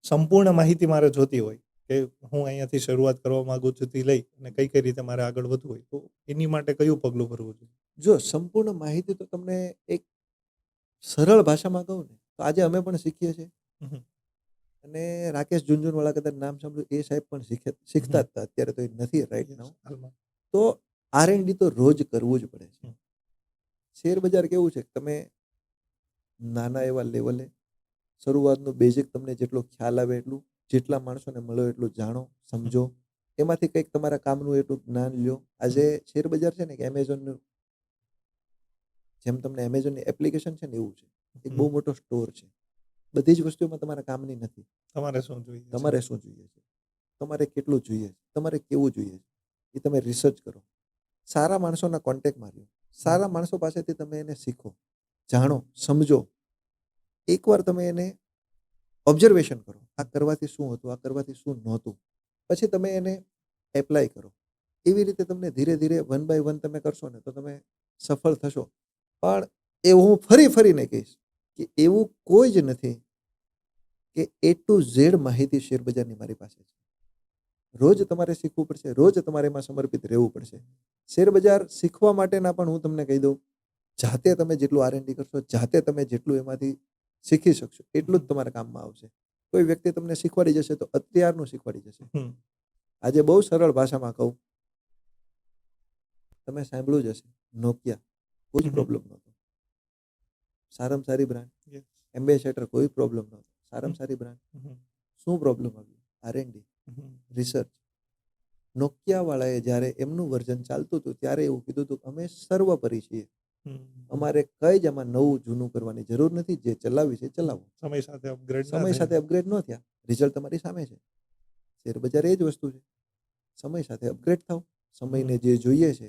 A: સંપૂર્ણ માહિતી મારે જોતી હોય કે હું અહીંયાથી શરૂઆત કરવા માંગુ છું થી લઈ અને કઈ કઈ રીતે મારે આગળ વધવું હોય, તો એની માટે કયું પગલું ભરવું જોઈએ?
B: જો સંપૂર્ણ માહિતી તો તમને એક સરળ ભાષામાં કહું ને તો આજે અમે પણ શીખીએ છીએ.
A: હમ.
B: અને રાકેશ ઝુંઝુનવાળા કદાચ નામ સાંભળ્યું, એ સાહેબ પણ શીખતા જ હતા. અત્યારે તો એ નથી રાઈટ નાઉ.
A: હાલમાં.
B: તો R&D તો રોજ કરવું જ પડે છે. શેર બજાર કેવું છે કે તમે નાના એવા લેવલે શરૂઆતનું બેઝિક તમને જેટલો ખ્યાલ આવે એટલું, જેટલા માણસોને મળો એટલું જાણો, સમજો, એમાંથી કંઈક તમારા કામનું એટલું જ્ઞાન લ્યો. આજે શેર બજાર છે ને કે એમેઝોનનું, જેમ તમને એમેઝોનની એપ્લિકેશન છે ને એવું છે. એક બહુ મોટો સ્ટોર છે. બધી જ વસ્તુમાં તમારા કામની નથી.
A: તમારે શું જોઈએ છે?
B: તમારે શું જોઈએ છે, તમારે કેટલું જોઈએ છે, તમારે કેવું જોઈએ છે, એ તમે રિસર્ચ કરો, સારા માણસોના કોન્ટેક્ટમાં રહ્યો, સારા માણસો પાસેથી તમે એને શીખો, જાણો, સમજો. એકવાર તમે એને ઓબ્ઝર્વેશન કરો, આ કરવાથી શું હતું, આ કરવાથી શું નહોતું, પછી તમે એને એપ્લાય કરો. એવી રીતે તમને ધીરે ધીરે 1 by 1 તમે કરશો ને તો તમે સફળ થશો. પણ એ હું ફરીને કહીશ કે એવું કોઈ જ નથી કે A to Z માહિતી શેર બજારની મારી પાસે છે. રોજ તમારે શીખવું પડશે, રોજ તમારે એમાં સમર્પિત રહેવું પડશે. શેર બજાર શીખવા માટેના પણ હું તમને કહી દઉં, જાતે તમે જેટલું R&D કરશો, જાતે તમે જેટલું એમાંથી શીખી શકશો એટલું જ તમારા કામમાં આવશે. કોઈ વ્યક્તિ તમને શીખવાડી જશે તો અત્યારનું શીખવાડી જશે. આજે બહુ સરળ ભાષામાં કહું, તમે સાંભળ્યું જ હશે, નોકિયા કોઈ જ પ્રોબ્લેમ નહોતો, સારામાં સારી બ્રાન્ડ. એમ્બેસેડર કોઈ પ્રોબ્લેમ નહોતો, સારામાં સારી બ્રાન્ડ. શું પ્રોબ્લેમ આવ્યું? R&D, research. નોકિયા વાળાએ જ્યારે એમનું વર્ઝન ચાલતું હતું ત્યારે એવું કીધું હતું અમે સર્વોપરી છીએ, અમારે કઈ જ આમાં નવું જૂનું કરવાની જરૂર નથી, જે ચલાવી છે ચલાવો.
A: સમય સાથે
B: અપગ્રેડ ન થયા, રિઝલ્ટ તમારી સામે છે. શેર બજાર એ જ વસ્તુ છે, સમય સાથે અપગ્રેડ થાવ, સમયને જે જોઈએ છે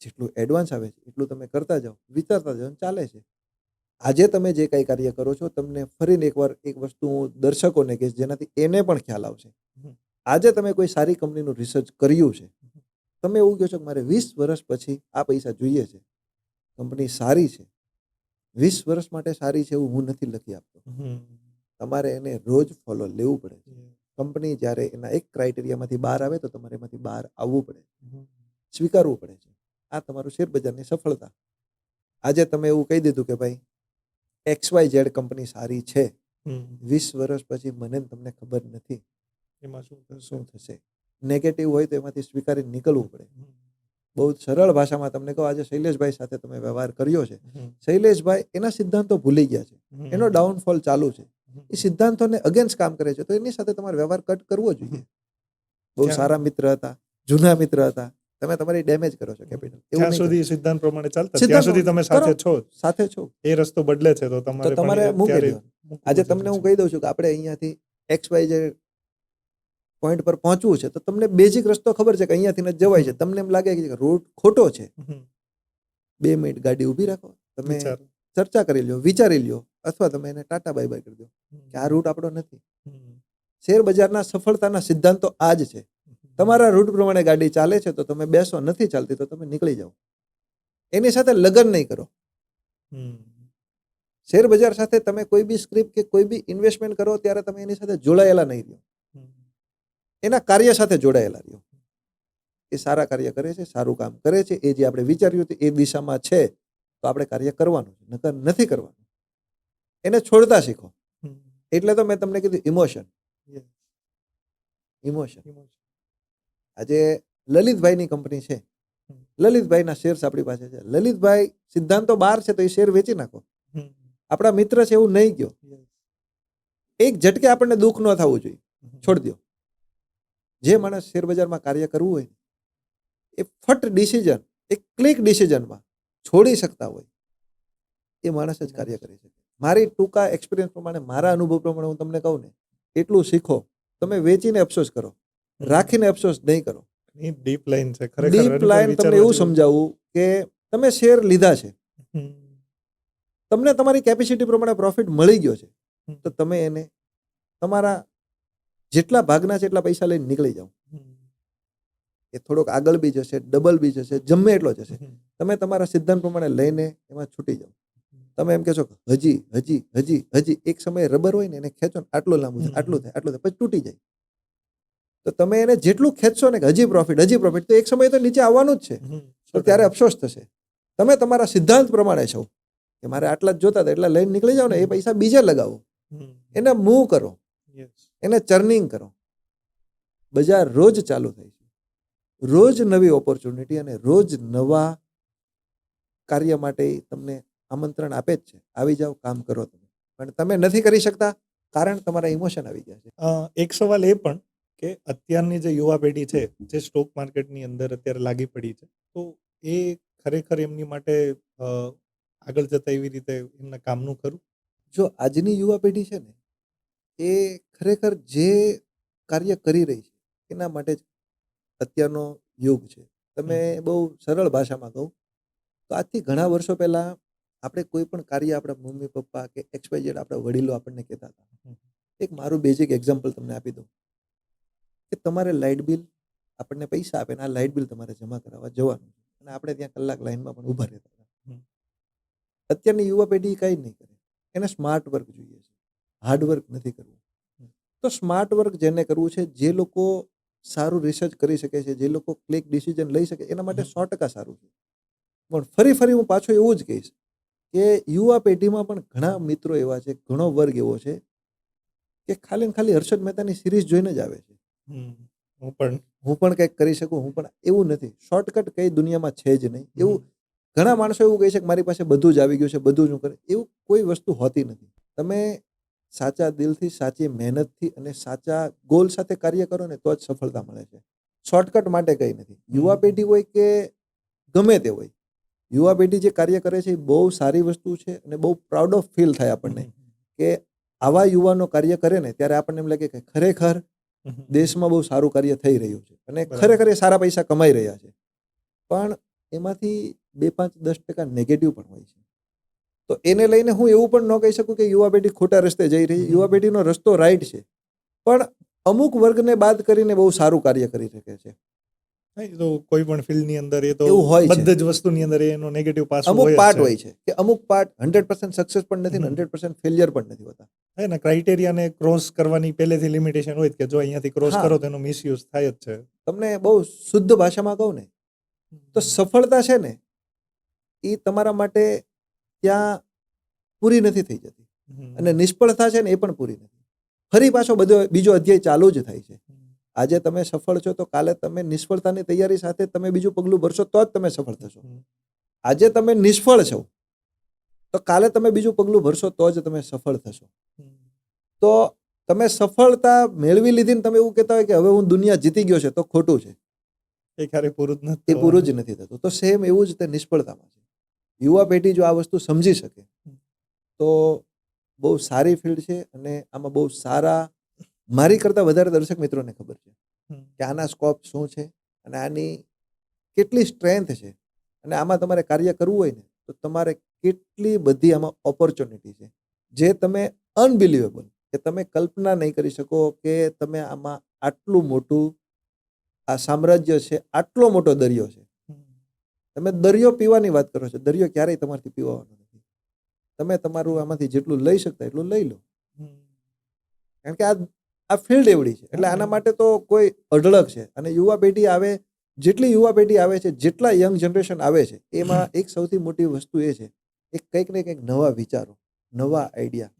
B: જેટલું એડવાન્સ આવે છે એટલું તમે કરતા જાઓ, વિચારતા જાઓ, ચાલે છે. આજે તમે જે કંઈ કાર્ય કરો છો, તમને ફરીને એકવાર એક વસ્તુ હું દર્શકોને કહીશ જેનાથી એને પણ ખ્યાલ આવશે. આજે તમે કોઈ સારી કંપનીનું રિસર્ચ કર્યું છે, તમે એવું કહો છો કે મારે 20 વર્ષ પછી આ પૈસા જોઈએ છે, કંપની સારી છે, 20 વર્ષ માટે સારી છે એવું હું નથી લખી આપતો. તમારે એને રોજ ફોલો લેવું પડે છે. કંપની જ્યારે એના એક ક્રાઇટેરિયામાંથી બહાર આવે તો તમારે એમાંથી બહાર આવવું પડે, સ્વીકારવું પડે છે. આ તમારું શેર બજારની સફળતા. આજે તમે એવું કહી દીધું કે ભાઈ XYZ કંપની સારી છે, 20 વર્ષ પછી મને તમને ખબર નથી
A: એમાં
B: શું થશે. નેગેટિવ હોય તો એમાંથી સ્વીકારીને નીકળવું પડે. બહુ સરળ ભાષામાં તમને કહો, આજે શૈલેષભાઈ સાથે તમે વ્યવહાર કર્યો છે, શૈલેષભાઈ એના સિદ્ધાંતો ભૂલી ગયા છે, એનો ડાઉનફોલ ચાલુ છે, એ સિદ્ધાંતોને અગેન્સ્ટ કામ કરે છે, તો એની સાથે તમારે વ્યવહાર કટ કરવો જોઈએ. બહુ સારા મિત્ર હતા, જૂના મિત્ર હતા, તમે તમારી ડેમેજ કરો છો કેપિટલ.
A: જ્યાં સુધી સિદ્ધાંત પ્રમાણે ચાલતા ત્યાં સુધી તમે સાથે છો. એ રસ્તો બદલે છે તો
B: તમારે મૂકી દેવાનો. આજે તમને હું કહી દઉં છું કે આપણે અહીંયાથી XYZ પોઈન્ટ પર પહોંચવું છે તો તમને બેઝિક રસ્તો ખબર છે કે અહીંયાથી જ જવાય છે. તમને એમ લાગે કે રૂટ ખોટો છે, 2 મિનિટ ગાડી ઊભી રાખો, તમે ચર્ચા કરી લો, વિચારી લો, અથવા તમે એને ટાટા બાય બાય કરી દો કે આ રૂટ આપણો નથી. શેર બજારના સફળતાના સિદ્ધાંતો આ જ છે. તમારા રૂટ પ્રમાણે ગાડી ચાલે છે તો તમે બેસો, નથી ચાલતી તો તમે નીકળી જાઓ. એની સાથે લગન નહીં કરો. શેર બજાર સાથે તમે કોઈ બી સ્ક્રિપ્ટ કે કોઈ બી ઇન્વેસ્ટમેન્ટ કરો ત્યારે તમે એની સાથે જોડાયેલા નહીં રહ્યો, એના કાર્ય સાથે જોડાયેલા રહ્યો. એ સારા કાર્ય કરે છે, સારું કામ કરે છે, એ જે આપણે વિચાર્યું હતું એ દિશામાં છે તો આપણે કાર્ય કરવાનું છે, નકર નથી કરવાનું. એને છોડતા શીખો. એટલે તો મેં તમને કીધું ઇમોશન. આજે લલિતભાઈની કંપની છે, લલિતભાઈના શેર્સ આપણી પાસે છે, લલિતભાઈ સિદ્ધાંતો બહાર છે તો એ શેર વેચી નાખો. આપણા મિત્ર છે એવું નહીં ગયો. એક ઝટકે આપણને દુઃખ ન થવું જોઈએ, છોડી દો. જે માણસ શેર બજારમાં કાર્ય કરવું હોય એ ફટ ડિસિઝન, એક ક્લિક ડિસિઝનમાં છોડી શકતા હોય એ માણસ જ કાર્ય કરી શકે. મારી ટૂંકા એક્સપિરિયન્સ પ્રમાણે, મારા અનુભવ પ્રમાણે હું તમને કહું ને, એટલું શીખો. તમે વેચીને અફસોસ કરો, રાખીને અફસોસ નહીં કરો.
A: ડીપ લાઈન છે
B: ડીપ લાઈન. તમને એવું સમજાવું કે તમે શેર લીધા છે, તમને તમારી કેપેસિટી પ્રમાણે પ્રોફિટ મળી ગયો છે તો તમે એને તમારા જેટલા ભાગના છે એટલા પૈસા લઈને નીકળી જાઓ. એ થોડોક આગળ બી જશે, ડબલ બી જશે, જમે એટલો જશે. તમે તમારા સિદ્ધાંત પ્રમાણે લઈને એમાં છૂટી જાઓ. તમે એમ કહેશો હજી હજી હજી હજી, એક સમયે રબર હોય ને એને ખેંચો ને આટલું લાંબુ થાય, આટલું થાય, આટલું થાય, પછી તૂટી જાય. તો તમે એને જેટલું ખેંચશો ને હજી પ્રોફિટ, તો એક સમય તો નીચે આવવાનું જ છે. તો ત્યારે અફસોસ થશે. તમે તમારા સિદ્ધાંત પ્રમાણે છો કે મારે આટલા જ જોતા હતા એટલા લઈને નીકળી જાઓ ને, એ પૈસા બીજે લગાવો, એને મૂવ કરો, એને ચર્નિંગ કરો. બજાર રોજ ચાલુ થાય છે, રોજ નવી ઓપોર્ચ્યુનિટી અને રોજ નવા કાર્ય માટે તમને આમંત્રણ આપે જ છે. આવી જાઓ, કામ કરો. તમે પણ તમે નથી કરી શકતા કારણ તમારા ઇમોશન આવી ગયા છે.
A: એક સવાલ એ પણ કે અત્યારની જે યુવા પેઢી છે જે સ્ટોક માર્કેટની અંદર અત્યારે લાગી પડી છે, તો એ ખરેખર એમની માટે આગળ જતા એવી રીતે એમના કામનું ખરું?
B: જો આજની યુવા પેઢી છે ને, એ ખરેખર જે કાર્ય કરી રહી છે એના માટે જ અત્યારનો યુગ છે. તમે બહુ સરળ ભાષામાં કહું તો આજથી ઘણા વર્ષો પહેલા આપણે કોઈ પણ કાર્ય આપણા મમ્મી પપ્પા કે XYZ આપણા વડીલો આપણને કહેતા હતા. એક મારું બેઝિક એક્ઝામ્પલ તમને આપી દઉં કે તમારે લાઇટ બિલ આપણને પૈસા આપે ને આ લાઇટ બિલ તમારે જમા કરાવવા જવાનું છે અને આપણે ત્યાં કલાક લાઈનમાં પણ ઊભા રહેતા હતા. અત્યારની યુવા પેઢી કંઈ નહીં કરે, એને સ્માર્ટ વર્ક જોઈએ છે, હાર્ડ વર્ક નથી કરવું. તો સ્માર્ટ વર્ક જેને કરવું છે, જે લોકો સારું રિસર્ચ કરી શકે છે, જે લોકો ક્લિક ડિસિઝન લઈ શકે, એના માટે 100% સારું છે. પણ ફરી હું પાછો એવું જ કહીશ કે યુવા પેઢીમાં પણ ઘણા મિત્રો એવા છે, ઘણો વર્ગ એવો છે કે ખાલી ને ખાલી હર્ષદ મહેતાની સિરીઝ જોઈને જ આવે છે. હું પણ કંઈક કરી શકું, હું પણ. એવું નથી. શોર્ટકટ કઈ દુનિયામાં છે જ નહીં. એવું ઘણા માણસો એવું કહે છે કે મારી પાસે બધું જ આવી ગયું છે, બધું જ હું કરે. એવું કોઈ વસ્તુ હોતી નથી. તમે સાચા દિલથી, સાચી મહેનતથી અને સાચા ગોલ સાથે કાર્ય કરો ને તો જ સફળતા મળે છે. શોર્ટકટ માટે કંઈ નથી. યુવા પેઢી હોય કે ગમે તે હોય, યુવા પેઢી જે કાર્ય કરે છે એ બહુ સારી વસ્તુ છે અને બહુ પ્રાઉડ ઓફ ફીલ થાય આપણને કે આવા યુવાનો કાર્ય કરે ને ત્યારે આપણને એમ લાગે કે ખરેખર દેશમાં બહુ સારું કાર્ય થઈ રહ્યું છે અને ખરેખર એ સારા પૈસા કમાઈ રહ્યા છે. પણ એમાંથી 2-5-10% નેગેટિવ પણ હોય છે. તો એને લઈને હું એવું પણ ન કહી શકું કે યુવા પેઢી ખોટા રસ્તે જઈ રહી. યુવા પેઢીનો રસ્તો રાઈટ છે, પણ અમુક વર્ગને બાદ કરીને બહુ સારું કાર્ય કરી શકે છે.
A: તો કોઈ પણ ફિલ્ડની અંદર એ તો
B: એવું હોય છે.
A: બધી જ વસ્તુની અંદર એનો નેગેટિવ પાસું
B: અમુક
A: હોય જ
B: પાર્ટ
A: છે.
B: હોય છે કે અમુક પાર્ટ 100% સક્સેસ પણ નથી ને 100% ફેલિયર પણ નથી હોતા.
A: ને ક્રાઇટેરિયાને ક્રોસ કરવાની પહેલેથી લિમિટેશન હોય જ કે જો અહીંયાથી ક્રોસ
B: હા.
A: કરો તો એનો મિસયુઝ થાય જ છે.
B: તમને બહુ શુદ્ધ ભાષામાં કહું ને તો સફળતા છે ને એ તમારા માટે ત્યાં પૂરી નથી થઈ જતી અને નિષ્ફળતા છે ને એ પણ પૂરી નથી. ફરી પાછો બીજો અધ્યાય ચાલુ જ થાય છે. આજે તમે સફળ છો તો કાલે તમે નિષ્ફળતાની તૈયારી સાથે તમે બીજું પગલું ભરશો તો જ તમે સફળ થશો. આજે તમે નિષ્ફળ છો તો કાલે તમે બીજું પગલું ભરશો તો જ તમે સફળ થશો. તો તમે સફળતા મેળવી લીધી ને તમે એવું કહેતા હોય કે હવે હું દુનિયા જીતી ગયો છે, તો ખોટું છે.
A: એ ક્યારે પૂરું જ
B: એ
A: નથી
B: પૂરું જ નથી થતું. તો સેમ એવું જ તે નિષ્ફળતામાં છે. યુવા પેઢી જો આ વસ્તુ સમજી શકે તો બહુ સારી ફિલ્ડ છે અને આમાં બહુ સારા, મારી કરતાં વધારે દર્શક મિત્રોને ખબર છે કે આના સ્કોપ શું છે અને આની કેટલી સ્ટ્રેન્થ છે અને આમાં તમારે કાર્ય કરવું હોય ને તો તમારે કેટલી બધી આમાં ઓપોર્ચ્યુનિટી છે જે તમે અનબિલિવેબલ, કે તમે કલ્પના નહીં કરી શકો કે તમે આમાં આટલું મોટું આ સામ્રાજ્ય છે, આટલો મોટો દરિયો છે. તમે દરિયો પીવાની વાત કરો છો, દરિયો ક્યારેય તમારથી પીવાનો નથી. તમે તમારું આમાંથી જેટલું લઈ શકતા એટલું લઈ લો, કારણ કે આ ફિલ્ડ એવડી છે. એટલે આના માટે તો કોઈ અઢળક છે. અને યુવા પેઢી આવે, જેટલી યુવા પેઢી આવે છે, જેટલા યંગ જનરેશન આવે છે, એમાં એક સૌથી મોટી વસ્તુ એ છે એક કંઈક ને કંઈક નવા વિચારો, નવા આઈડિયા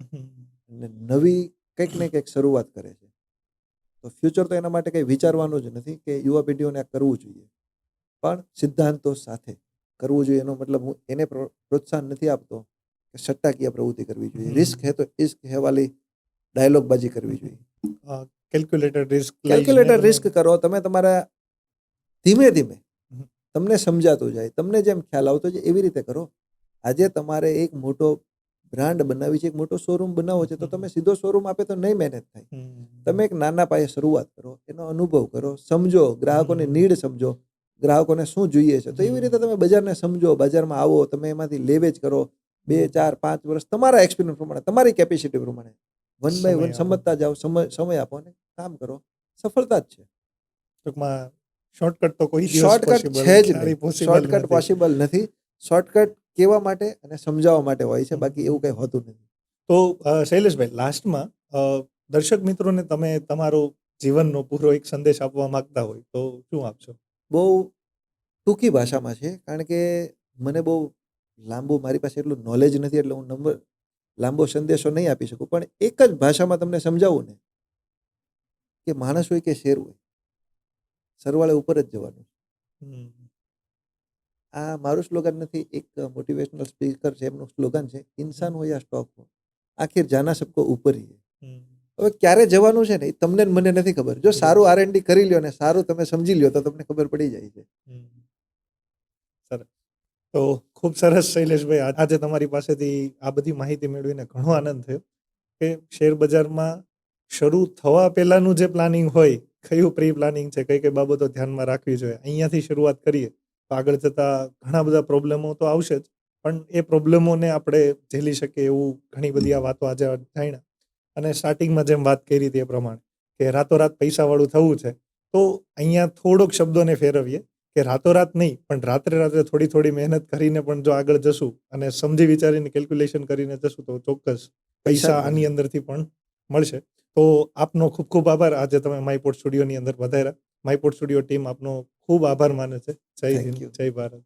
B: અને નવી કંઈક ને કંઈક શરૂઆત કરે છે. તો ફ્યુચર તો એના માટે કંઈ વિચારવાનું જ નથી કે યુવા પેઢીઓને આ કરવું જોઈએ, પણ સિદ્ધાંતો સાથે કરવું જોઈએ. એનો મતલબ હું એને પ્રોત્સાહન નથી આપતો કે સટ્ટાકીય પ્રવૃત્તિ કરવી જોઈએ. રિસ્ક હે તો ઇશ્ક હે વાલી ડાયલોગબાજી કરવી જોઈએ. કેલ્ક્યુલેટર રિસ્ક કરો. તમે તમારા ધીમે ધીમે તમને સમજાતું જાય, તમને જેમ ખ્યાલ આવતો જાય એવી રીતે કરો. આજે તમારે એક મોટો બ્રાન્ડ બનાવી છે, એક મોટો શોરૂમ બનાવવો છે, તો તમે સીધો શોરૂમ આપે તો નહીં મહેનત થાય. તમે એક નાના પાયે શરૂઆત કરો, એનો અનુભવ કરો, સમજો, ગ્રાહકોની નીડ સમજો, ગ્રાહકોને શું જોઈએ છે. તો એવી રીતે તમે બજારને સમજો, બજારમાં આવો, તમે એમાંથી લેવેચ કરો. 2, 4, 5 વર્ષ તમારા એક્સપિરિયન્સ પ્રમાણે, તમારી કેપેસિટી પ્રમાણે 1 by 1 સમજતા જાઓ, સમય આપો અને કામ કરો. સફળતા જ છે.
A: ટૂંકમાં શોર્ટકટ તો કોઈ દિવસ
B: શોર્ટકટ
A: possible
B: છે જ
A: ક્યારેય
B: નહીં.
A: possible
B: શોર્ટકટ
A: નથી.
B: પોસિબલ નથી. શોર્ટકટ કહેવા માટે અને સમજાવવા માટે હોય છે, બાકી એવું કંઈ હોતું નથી.
A: તો શૈલેષભાઈ, લાસ્ટમાં દર્શક મિત્રોને તમે તમારો જીવનનો પૂરો એક સંદેશ આપવા માંગતા હોય તો શું આપશો?
B: બહુ ટૂંકી ભાષામાં છે, કારણ કે મને બહુ લાંબુ, મારી પાસે એટલું નોલેજ નથી, એટલે હું લાંબો સંદેશો નહીં આપી શકું. પણ એક જ ભાષામાં તમને સમજાવું ને કે માણસ હોય કે શેર હોય, સરવાળે ઉપર જ જવાનું. આ મારું સ્લોગન નથી, એક મોટિવેશનલ સ્પીકર છે, એમનું સ્લોગન છે, ઇન્સાન હો યા સ્ટોક હો, આખિર જાના સબકો ઉપર હી હૈ. હવે ક્યારે જવાનું છે ને એ તમને ને મને નથી ખબર. જો સારું R&D કરી લ્યો ને સારું તમે સમજી લ્યો તો તમને ખબર પડી જાય છે.
A: સરસ. તો ખૂબ સરસ શૈલેષભાઈ, આજે તમારી પાસેથી આ બધી માહિતી મેળવીને ઘણો આનંદ થયો કે શેર બજારમાં શરૂ થવા પહેલાનું જે પ્લાનિંગ હોય કયું પ્રી પ્લાનિંગ છે, કઈ કઈ બાબતો ધ્યાનમાં રાખવી જોઈએ, અહીંયાથી શરૂઆત કરીએ તો આગળ જતા ઘણા બધા પ્રોબ્લેમો તો આવશે જ, પણ એ પ્રોબ્લેમોને આપણે ઝેલી શકીએ એવું ઘણી બધી આ વાતો આજે જાણ્યા. અને સ્ટાર્ટિંગમાં જેમ વાત કરી હતી એ પ્રમાણે કે રાતોરાત પૈસાવાળું થવું છે, તો અહીંયા થોડોક શબ્દોને ફેરવીએ કે રાતોરાત નહીં, પણ રાત્રે રાત્રે થોડી થોડી મહેનત કરીને પણ જો આગળ જશું અને સમજી વિચારીને કેલ્ક્યુલેશન કરીને જશું તો ચોક્કસ પૈસા આની અંદરથી પણ મળશે. તો આપનો ખૂબ ખૂબ આભાર. આજે તમે માયપોડ સ્ટુડિયોની અંદર વધાર્યા. માયપોડ સ્ટુડિયો ટીમ આપનો ખૂબ આભાર માને છે. જય
B: Thank
A: હિન્દ,
B: you.
A: જય ભારત.